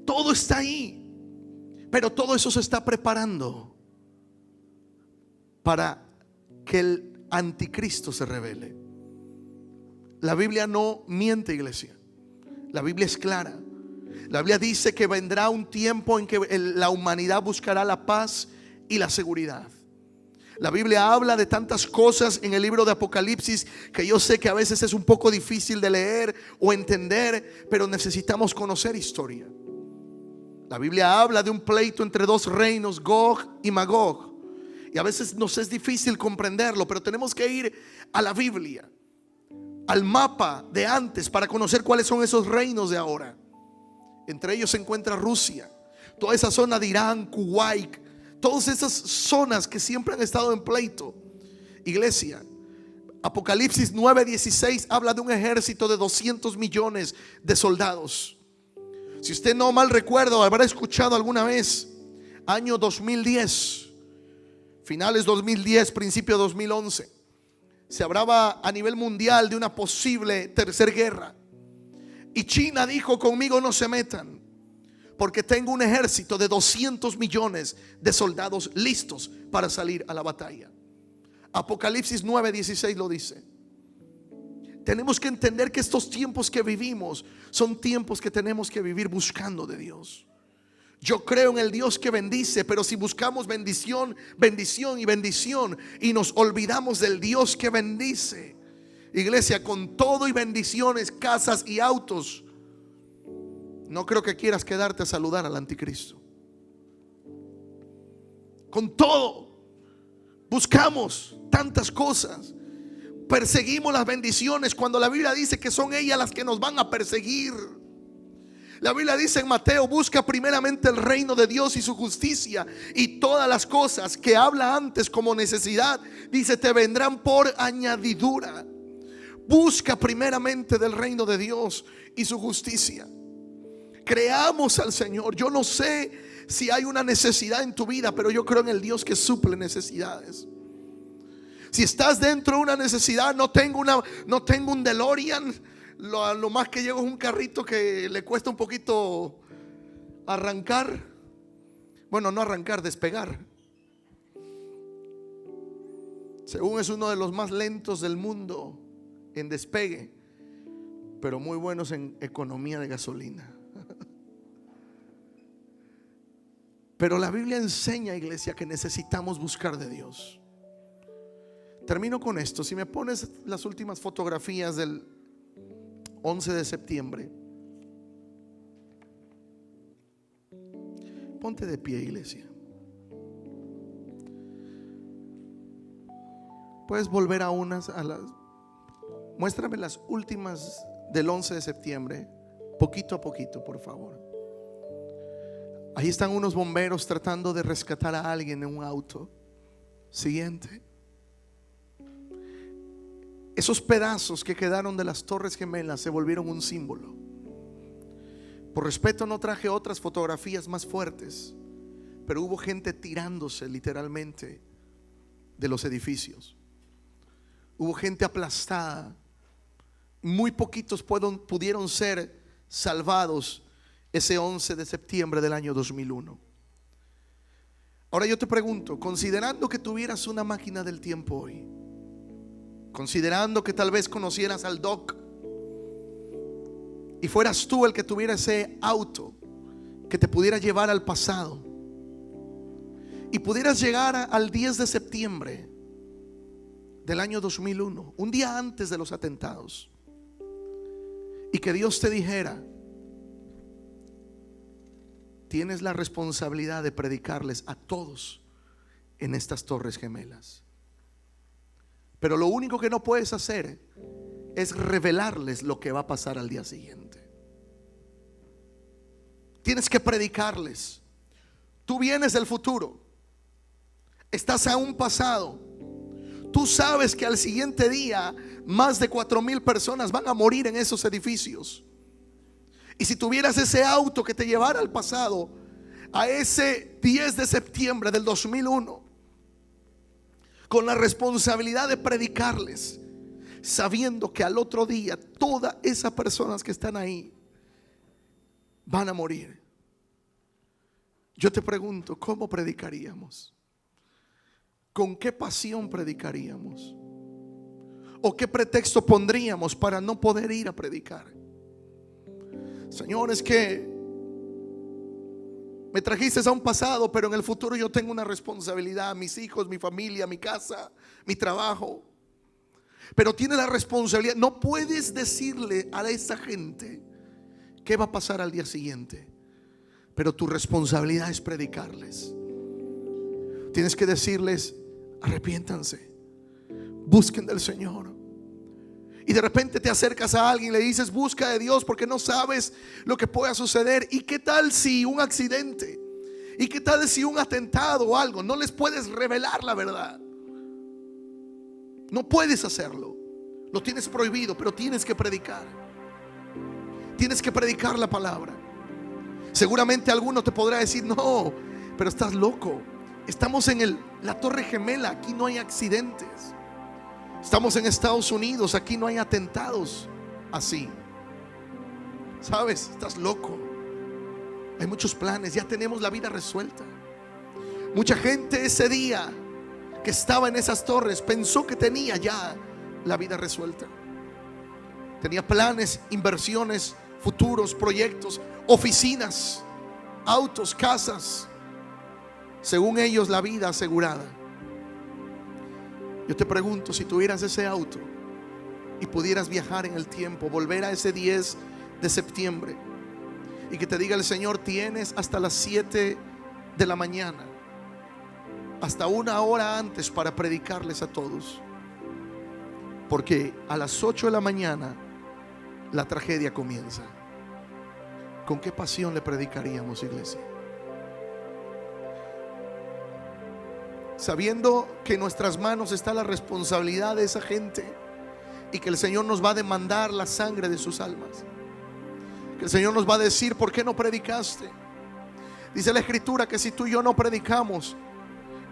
Todo está ahí, pero todo eso se está preparando para que el anticristo se revele. La Biblia no miente, iglesia. La Biblia es clara. La Biblia dice que vendrá un tiempo en que la humanidad buscará la paz y la seguridad. La Biblia habla de tantas cosas en el libro de Apocalipsis que yo sé que a veces es un poco difícil de leer o entender, pero necesitamos conocer historia. La Biblia habla de un pleito entre dos reinos, Gog y Magog, y a veces nos es difícil comprenderlo, pero tenemos que ir a la Biblia, al mapa de antes, para conocer cuáles son esos reinos de ahora. Entre ellos se encuentra Rusia, toda esa zona de Irán, Kuwait, todas esas zonas que siempre han estado en pleito. Iglesia, Apocalipsis 9:16 habla de un ejército de 200 millones de soldados. Si usted no mal recuerda o habrá escuchado alguna vez, año 2010, finales 2010, principio 2011, se hablaba a nivel mundial de una posible tercera guerra. Y China dijo: conmigo no se metan, porque tengo un ejército de 200 millones de soldados listos para salir a la batalla. Apocalipsis 9:16 lo dice. Tenemos que entender que estos tiempos que vivimos son tiempos que tenemos que vivir buscando de Dios. Yo creo en el Dios que bendice, pero si buscamos bendición, bendición y bendición, y nos olvidamos del Dios que bendice, iglesia, con todo y bendiciones, casas y autos, no creo que quieras quedarte a saludar al anticristo. Con todo, buscamos tantas cosas, perseguimos las bendiciones cuando la Biblia dice que son ellas las que nos van a perseguir. La Biblia dice en Mateo: busca primeramente el reino de Dios y su justicia, y todas las cosas que habla antes como necesidad, dice, te vendrán por añadidura. Busca primeramente del reino de Dios y su justicia. Creamos al Señor. Yo no sé si hay una necesidad en tu vida, pero yo creo en el Dios que suple necesidades. Si estás dentro de una necesidad, no tengo un DeLorean. Lo más que llego es un carrito que le cuesta un poquito arrancar. Bueno, no arrancar, despegar. Según es uno de los más lentos del mundo en despegue, pero muy buenos en economía de gasolina. Pero la Biblia enseña, iglesia, que necesitamos buscar de Dios. Termino con esto. Si me pones las últimas fotografías del 11 de septiembre. Ponte de pie, iglesia. Puedes volver a muéstrame las últimas del 11 de septiembre, poquito a poquito, por favor. Ahí están unos bomberos tratando de rescatar a alguien en un auto. Siguiente. Esos pedazos que quedaron de las Torres Gemelas se volvieron un símbolo. Por respeto no traje otras fotografías más fuertes, pero hubo gente tirándose literalmente de los edificios. Hubo gente aplastada. Muy poquitos pudieron ser salvados ese 11 de septiembre del año 2001. Ahora yo te pregunto, considerando que tuvieras una máquina del tiempo hoy, considerando que tal vez conocieras al Doc y fueras tú el que tuviera ese auto que te pudiera llevar al pasado y pudieras llegar al 10 de septiembre del año 2001, un día antes de los atentados, y que Dios te dijera: tienes la responsabilidad de predicarles a todos en estas torres gemelas, pero lo único que no puedes hacer es revelarles lo que va a pasar al día siguiente. Tienes que predicarles. Tú vienes del futuro, estás a un pasado. Tú sabes que al siguiente día más de 4,000 personas van a morir en esos edificios. Y si tuvieras ese auto que te llevara al pasado, a ese 10 de septiembre del 2001, con la responsabilidad de predicarles, sabiendo que al otro día todas esas personas que están ahí van a morir, yo te pregunto, ¿cómo predicaríamos? ¿Con qué pasión predicaríamos? ¿O qué pretexto pondríamos para no poder ir a predicar? Señor, es que me trajiste a un pasado, pero en el futuro yo tengo una responsabilidad: mis hijos, mi familia, mi casa, mi trabajo. Pero tienes la responsabilidad. No puedes decirle a esa gente qué va a pasar al día siguiente, pero tu responsabilidad es predicarles. Tienes que decirles: arrepiéntanse, busquen del Señor. Y de repente te acercas a alguien y le dices: busca de Dios, porque no sabes lo que pueda suceder. ¿Y qué tal si un accidente? ¿Y qué tal si un atentado o algo? No les puedes revelar la verdad. No puedes hacerlo. Lo tienes prohibido, pero tienes que predicar. Tienes que predicar la palabra. Seguramente alguno te podrá decir: no, pero estás loco. Estamos en la Torre Gemela, aquí no hay accidentes. Estamos en Estados Unidos, aquí no hay atentados así. ¿Sabes? Estás loco. Hay muchos planes, ya tenemos la vida resuelta. Mucha gente ese día que estaba en esas torres pensó que tenía ya la vida resuelta. Tenía planes, inversiones, futuros, proyectos, oficinas, autos, casas, según ellos la vida asegurada. Yo te pregunto, si tuvieras ese auto y pudieras viajar en el tiempo, volver a ese 10 de septiembre y que te diga el Señor: tienes hasta las 7 de la mañana, hasta una hora antes, para predicarles a todos, porque a las 8 de la mañana la tragedia comienza. ¿Con qué pasión le predicaríamos, iglesia? Sabiendo que en nuestras manos está la responsabilidad de esa gente y que el Señor nos va a demandar la sangre de sus almas, que el Señor nos va a decir: ¿por qué no predicaste? Dice la Escritura que si tú y yo no predicamos,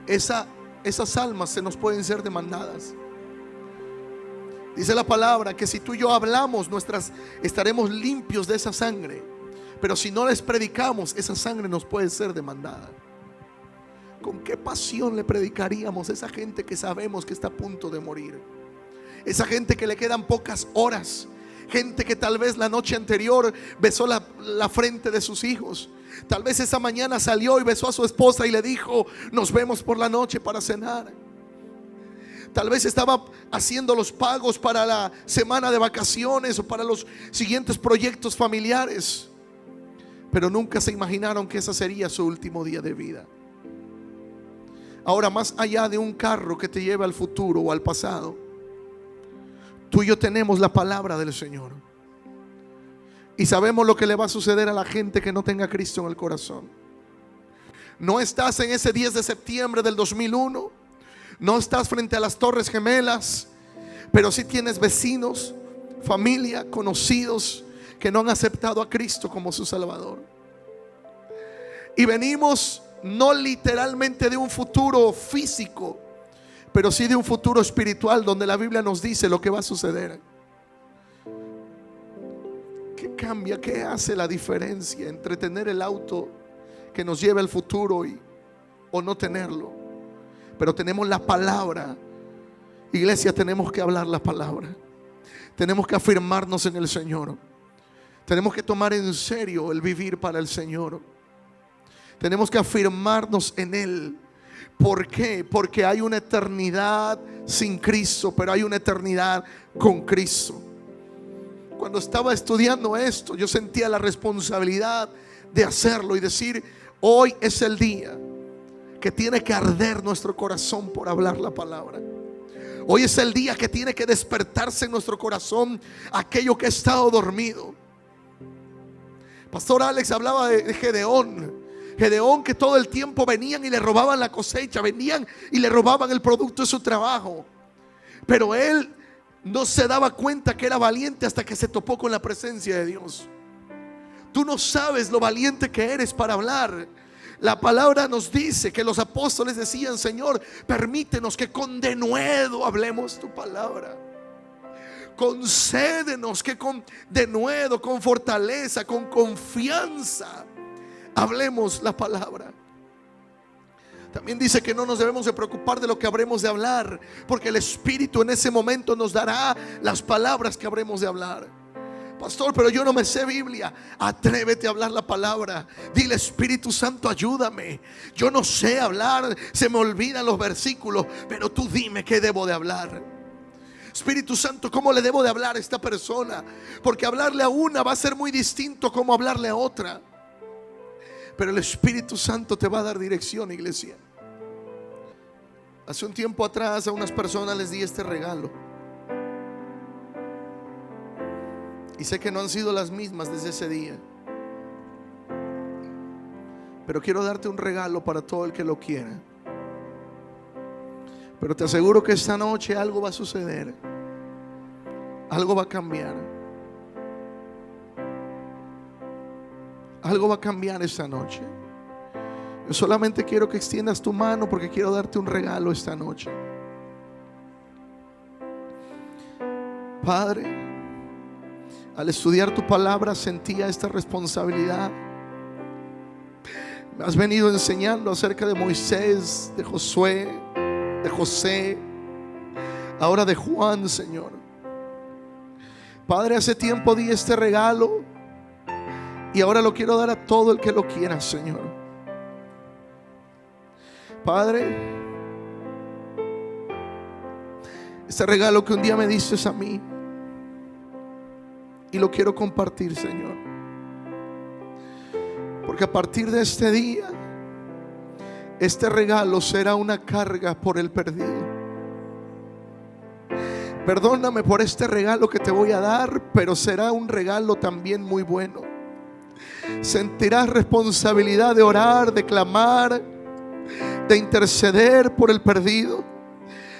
esas almas se nos pueden ser demandadas. Dice la palabra que si tú y yo hablamos, estaremos limpios de esa sangre, pero si no les predicamos, esa sangre nos puede ser demandada. ¿Con qué pasión le predicaríamos a esa gente que sabemos que está a punto de morir? Esa gente que le quedan pocas horas. Gente que tal vez la noche anterior besó la frente de sus hijos. Tal vez esa mañana salió y besó a su esposa y le dijo: nos vemos por la noche para cenar. Tal vez estaba haciendo los pagos para la semana de vacaciones o para los siguientes proyectos familiares, pero nunca se imaginaron que ese sería su último día de vida. Ahora, más allá de un carro que te lleve al futuro o al pasado, tú y yo tenemos la palabra del Señor y sabemos lo que le va a suceder a la gente que no tenga a Cristo en el corazón. No estás en ese 10 de septiembre del 2001, no estás frente a las Torres Gemelas, pero sí tienes vecinos, familia, conocidos que no han aceptado a Cristo como su Salvador. Y venimos no literalmente de un futuro físico, pero sí de un futuro espiritual, donde la Biblia nos dice lo que va a suceder. ¿Qué cambia? ¿Qué hace la diferencia entre tener el auto que nos lleve al futuro o no tenerlo? Pero tenemos la palabra. Iglesia, tenemos que hablar la palabra. Tenemos que afirmarnos en el Señor. Tenemos que tomar en serio el vivir para el Señor. Tenemos que afirmarnos en Él. ¿Por qué? Porque hay una eternidad sin Cristo, pero hay una eternidad con Cristo. Cuando estaba estudiando esto, yo sentía la responsabilidad de hacerlo y decir: hoy es el día que tiene que arder nuestro corazón por hablar la palabra. Hoy es el día que tiene que despertarse en nuestro corazón aquello que ha estado dormido. Pastor Alex hablaba de Gedeón. Gedeón, que todo el tiempo venían y le robaban la cosecha, venían y le robaban el producto de su trabajo, pero él no se daba cuenta que era valiente hasta que se topó con la presencia de Dios. Tú no sabes lo valiente que eres para hablar. La palabra nos dice que los apóstoles decían: Señor, permítenos que con denuedo hablemos tu palabra. Concédenos que con denuedo, con fortaleza, con confianza hablemos la palabra. También dice que no nos debemos de preocupar de lo que habremos de hablar, porque el Espíritu en ese momento nos dará las palabras que habremos de hablar. Pastor, pero yo no me sé Biblia. Atrévete a hablar la palabra. Dile: Espíritu Santo, ayúdame. Yo no sé hablar, se me olvidan los versículos, pero tú dime qué debo de hablar. Espíritu Santo, ¿cómo le debo de hablar a esta persona? Porque hablarle a una va a ser muy distinto como hablarle a otra. Pero el Espíritu Santo te va a dar dirección, iglesia. Hace un tiempo atrás a unas personas les di este regalo, y sé que no han sido las mismas desde ese día, pero quiero darte un regalo para todo el que lo quiera. Pero te aseguro que esta noche algo va a suceder. Algo va a cambiar. Algo va a cambiar esta noche. Yo solamente quiero que extiendas tu mano, porque quiero darte un regalo esta noche. Padre, al estudiar tu palabra sentía esta responsabilidad. Me has venido enseñando acerca de Moisés, de Josué, de José, ahora de Juan, Señor. Padre, hace tiempo di este regalo y ahora lo quiero dar a todo el que lo quiera, Señor. Padre, este regalo que un día me diste a mí, y lo quiero compartir, Señor, porque a partir de este día este regalo será una carga por el perdido. Perdóname por este regalo que te voy a dar, pero será un regalo también muy bueno. Sentirás responsabilidad de orar, de clamar, de interceder por el perdido.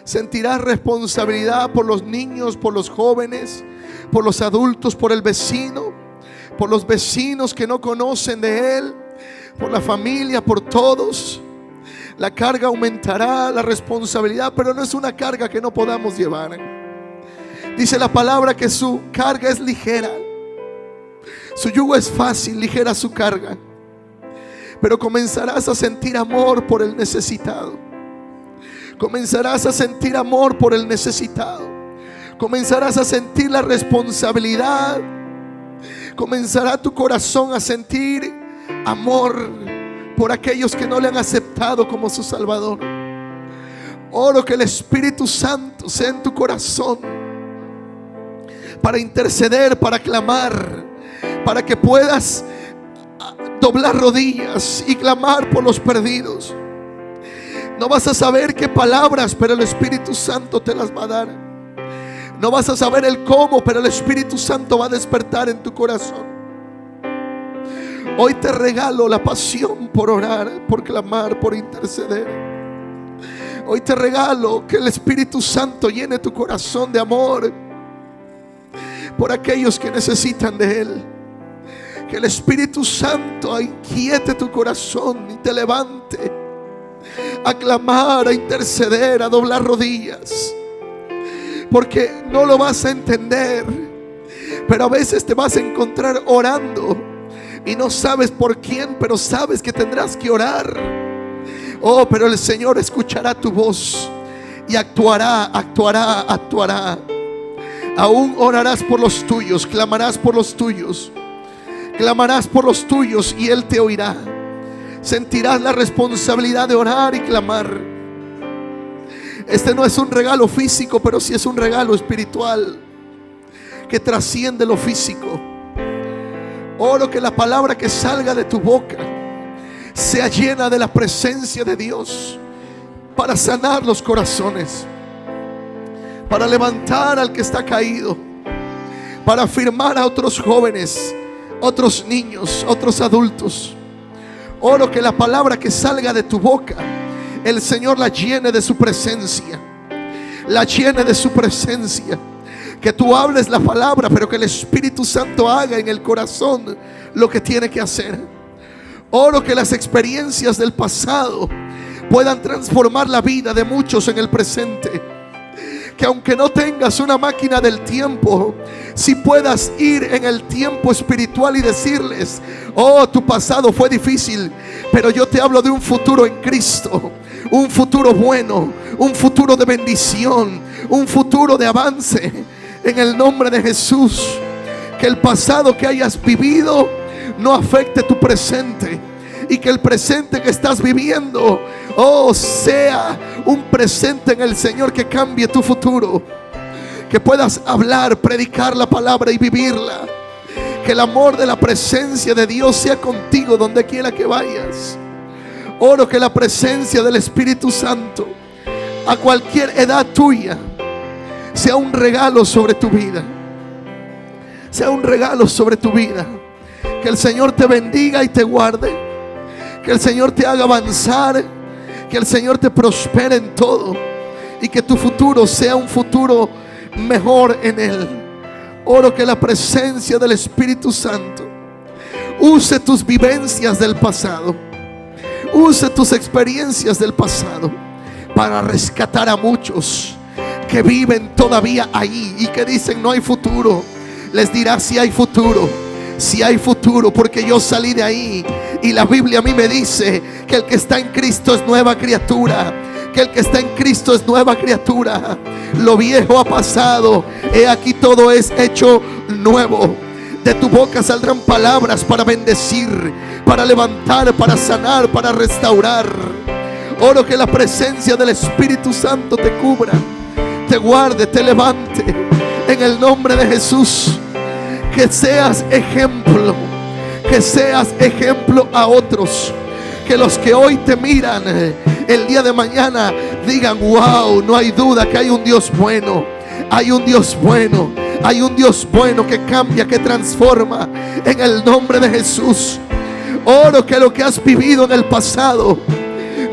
Sentirás responsabilidad por los niños, por los jóvenes, por los adultos, por el vecino, por los vecinos que no conocen de Él, por la familia, por todos. La carga aumentará, la responsabilidad, pero no es una carga que no podamos llevar. Dice la palabra que su carga es ligera, su yugo es fácil, ligera su carga. Pero comenzarás a sentir amor por el necesitado. Comenzarás a sentir amor por el necesitado. Comenzarás a sentir la responsabilidad. Comenzará tu corazón a sentir amor por aquellos que no le han aceptado como su Salvador. Oro que el Espíritu Santo sea en tu corazón para interceder, para clamar, para que puedas doblar rodillas y clamar por los perdidos. No vas a saber qué palabras, pero el Espíritu Santo te las va a dar. No vas a saber el cómo, pero el Espíritu Santo va a despertar en tu corazón. Hoy te regalo la pasión por orar, por clamar, por interceder. Hoy te regalo que el Espíritu Santo llene tu corazón de amor por aquellos que necesitan de Él. Que el Espíritu Santo inquiete tu corazón y te levante a clamar, a interceder, a doblar rodillas. Porque no lo vas a entender, pero a veces te vas a encontrar orando y no sabes por quién, pero sabes que tendrás que orar. Oh, pero el Señor escuchará tu voz y actuará. Aún orarás por los tuyos, clamarás por los tuyos. Clamarás por los tuyos y Él te oirá. Sentirás la responsabilidad de orar y clamar. Este no es un regalo físico, pero sí es un regalo espiritual que trasciende lo físico. Oro que la palabra que salga de tu boca sea llena de la presencia de Dios para sanar los corazones, para levantar al que está caído, para afirmar a otros jóvenes, otros niños, otros adultos. Oro que la palabra que salga de tu boca, el Señor la llene de su presencia, la llene de su presencia. Que tú hables la palabra, pero que el Espíritu Santo haga en el corazón lo que tiene que hacer. Oro que las experiencias del pasado puedan transformar la vida de muchos en el presente. Que aunque no tengas una máquina del tiempo, si puedas ir en el tiempo espiritual y decirles: oh, tu pasado fue difícil, pero yo te hablo de un futuro en Cristo, un futuro bueno, un futuro de bendición, un futuro de avance, en el nombre de Jesús. Que el pasado que hayas vivido no afecte tu presente, y que el presente que estás viviendo, oh, sea un presente en el Señor que cambie tu futuro. Que puedas hablar, predicar la palabra y vivirla. Que el amor de la presencia de Dios sea contigo donde quiera que vayas. Oro que la presencia del Espíritu Santo a cualquier edad tuya sea un regalo sobre tu vida. Sea un regalo sobre tu vida. Que el Señor te bendiga y te guarde. Que el Señor te haga avanzar. Que el Señor te prospere en todo. Y que tu futuro sea un futuro mejor en Él. Oro que la presencia del Espíritu Santo use tus vivencias del pasado, use tus experiencias del pasado para rescatar a muchos que viven todavía ahí y que dicen: no hay futuro. Les dirá: sí hay futuro, sí hay futuro, porque yo salí de ahí. Y la Biblia a mí me dice que el que está en Cristo es nueva criatura. Que el que está en Cristo es nueva criatura. Lo viejo ha pasado, he aquí todo es hecho nuevo. De tu boca saldrán palabras para bendecir, para levantar, para sanar, para restaurar. Oro que la presencia del Espíritu Santo te cubra, te guarde, te levante, en el nombre de Jesús. Que seas ejemplo, que seas ejemplo a otros. Que los que hoy te miran, el día de mañana digan: wow, no hay duda que hay un Dios bueno. Hay un Dios bueno. Hay un Dios bueno que cambia, que transforma, en el nombre de Jesús. Oro que lo que has vivido en el pasado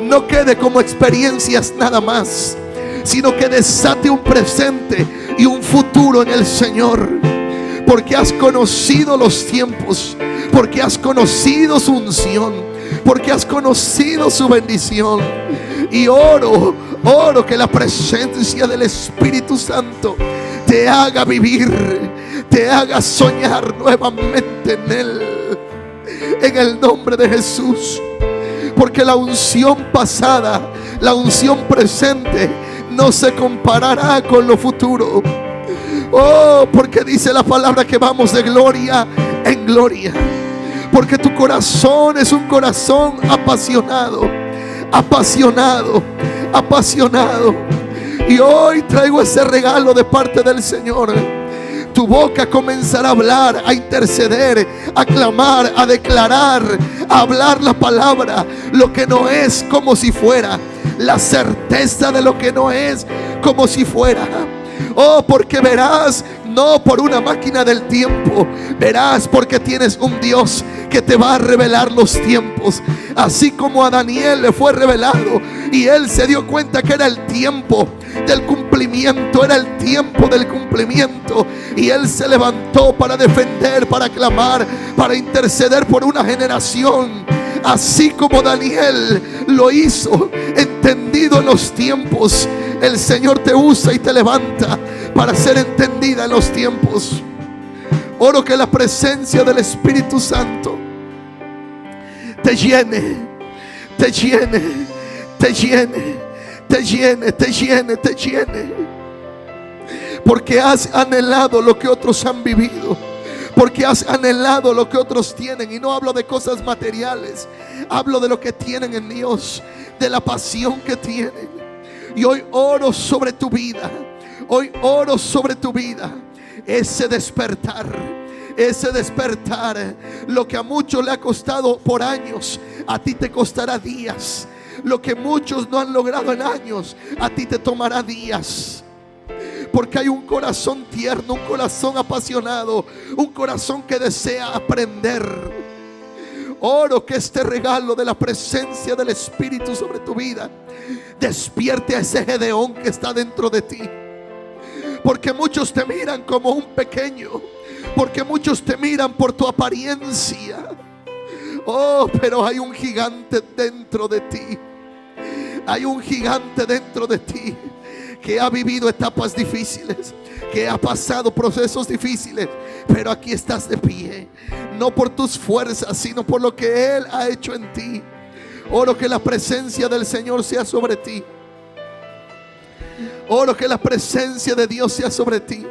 no quede como experiencias nada más, sino que desate un presente y un futuro en el Señor. Porque has conocido los tiempos, porque has conocido su unción, porque has conocido su bendición. Y oro que la presencia del Espíritu Santo te haga vivir, te haga soñar nuevamente en Él, en el nombre de Jesús. Porque la unción pasada, la unción presente, no se comparará con lo futuro. Oh, porque dice la palabra que vamos de gloria en gloria. Porque tu corazón es un corazón apasionado, apasionado, apasionado. Y hoy traigo ese regalo de parte del Señor. Tu boca comenzará a hablar, a interceder, a clamar, a declarar, a hablar la palabra. Lo que no es como si fuera. La certeza de lo que no es como si fuera. Oh, porque verás, no por una máquina del tiempo, verás porque tienes un Dios que te va a revelar los tiempos. Así como a Daniel le fue revelado Y él se dio cuenta que era el tiempo del cumplimiento, era el tiempo del cumplimiento. Y él se levantó para defender, para clamar, para interceder por una generación. Así como Daniel lo hizo, entendido en los tiempos, el Señor te usa y te levanta para ser entendida en los tiempos. Oro que la presencia del Espíritu Santo te llene, te llene, te llene, te llene, te llene, te llene. Porque has anhelado lo que otros han vivido, porque has anhelado lo que otros tienen. Y no hablo de cosas materiales, hablo de lo que tienen en Dios, de la pasión que tienen. Y hoy oro sobre tu vida, hoy oro sobre tu vida, ese despertar, lo que a muchos le ha costado por años, a ti te costará días. Lo que muchos no han logrado en años, a ti te tomará días. Porque hay un corazón tierno, un corazón apasionado, un corazón que desea aprender. Oro que este regalo de la presencia del Espíritu sobre tu vida despierte a ese Gedeón que está dentro de ti. Porque muchos te miran como un pequeño, porque muchos te miran por tu apariencia. Oh, pero hay un gigante dentro de ti. Hay un gigante dentro de ti que ha vivido etapas difíciles, que ha pasado procesos difíciles, pero aquí estás de pie, no por tus fuerzas, sino por lo que Él ha hecho en ti. Oro que la presencia del Señor sea sobre ti. Oro que la presencia de Dios sea sobre ti.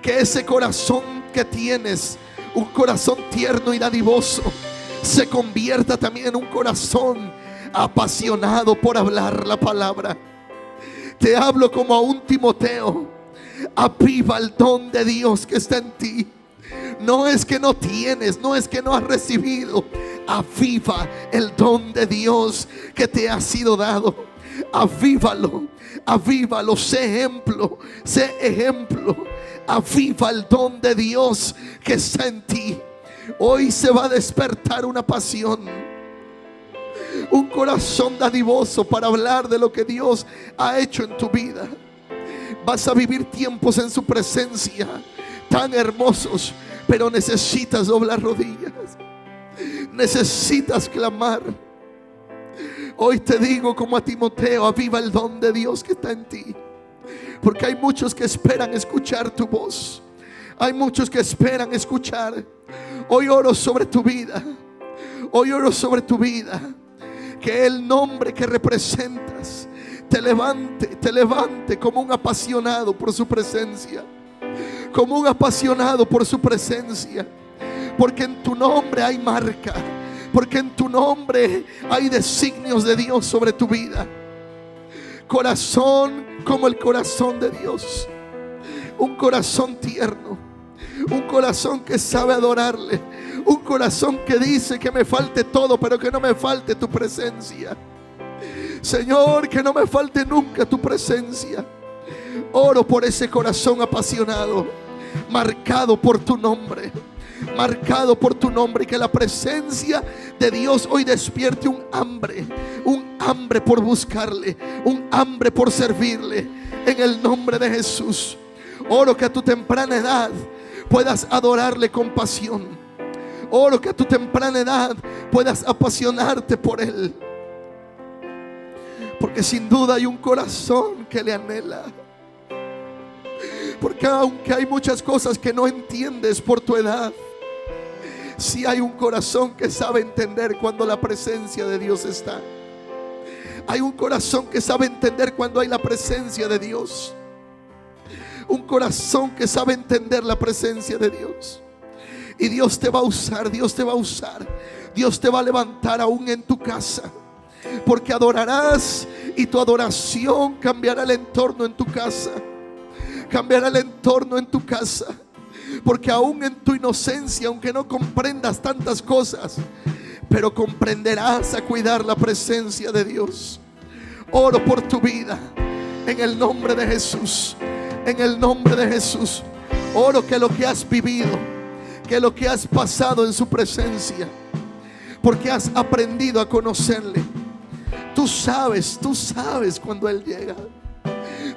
Que ese corazón que tienes, un corazón tierno y dadivoso, se convierta también en un corazón apasionado por hablar la palabra. Te hablo como a un Timoteo. Aviva el don de Dios que está en ti. No es que no tienes, no es que no has recibido. Aviva el don de Dios que te ha sido dado. Avívalo, avívalo, sé ejemplo, sé ejemplo. Aviva el don de Dios que está en ti. Hoy se va a despertar una pasión, un corazón dadivoso para hablar de lo que Dios ha hecho en tu vida. Vas a vivir tiempos en su presencia tan hermosos, pero necesitas doblar rodillas, necesitas clamar. Hoy te digo como a Timoteo, aviva el don de Dios que está en ti. Porque hay muchos que esperan escuchar tu voz. Hay muchos que esperan escuchar. Hoy oro sobre tu vida. Hoy oro sobre tu vida. Que el nombre que representas te levante como un apasionado por su presencia. Como un apasionado por su presencia. Porque en tu nombre hay marca. Porque en tu nombre hay designios de Dios sobre tu vida. Corazón como el corazón de Dios. Un corazón tierno. Un corazón que sabe adorarle. Un corazón que dice que me falte todo, pero que no me falte tu presencia. Señor, que no me falte nunca tu presencia. Oro por ese corazón apasionado, marcado por tu nombre. Marcado por tu nombre. Y que la presencia de Dios hoy despierte un hambre por buscarle, un hambre por servirle, en el nombre de Jesús. Oro que a tu temprana edad puedas adorarle con pasión. Oro que a tu temprana edad puedas apasionarte por Él. Porque sin duda hay un corazón que le anhela. Porque aunque hay muchas cosas que no entiendes por tu edad, sí hay un corazón que sabe entender cuando la presencia de Dios está. Hay un corazón que sabe entender cuando hay la presencia de Dios. Un corazón que sabe entender la presencia de Dios. Y Dios te va a usar, Dios te va a usar. Dios te va a levantar aún en tu casa. Porque adorarás y tu adoración cambiará el entorno en tu casa. Cambiará el entorno en tu casa. Porque aún en tu inocencia, aunque no comprendas tantas cosas, pero comprenderás a cuidar la presencia de Dios. Oro por tu vida en el nombre de Jesús. En el nombre de Jesús. Oro que lo que has vivido, que lo que has pasado en su presencia, porque has aprendido a conocerle, Tú sabes cuando Él llega.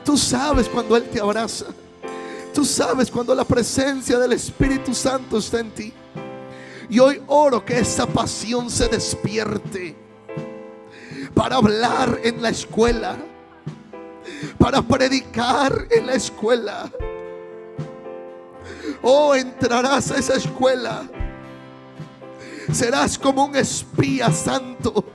Tú sabes cuando Él te abraza. Tú sabes cuando la presencia del Espíritu Santo está en ti. Y hoy oro que esa pasión se despierte para hablar en la escuela, para predicar en la escuela. Oh, entrarás a esa escuela. Serás como un espía santo,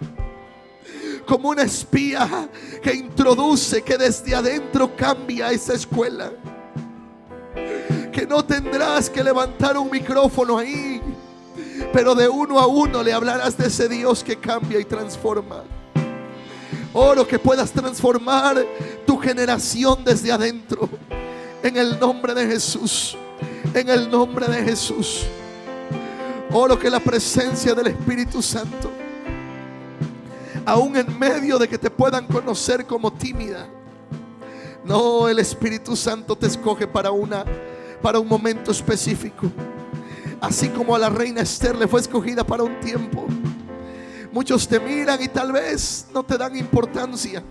como una espía que introduce, que desde adentro cambia esa escuela. Que no tendrás que levantar un micrófono ahí, pero de uno a uno le hablarás de ese Dios que cambia y transforma. Oro que puedas transformar tu generación desde adentro, en el nombre de Jesús. En el nombre de Jesús. Oro que la presencia del Espíritu Santo, aún en medio de que te puedan conocer como tímida, no, el Espíritu Santo te escoge para un momento específico. Así como a la reina Esther le fue escogida para un tiempo. Muchos te miran y tal vez no te dan importancia,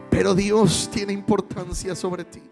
pero Dios tiene importancia sobre ti.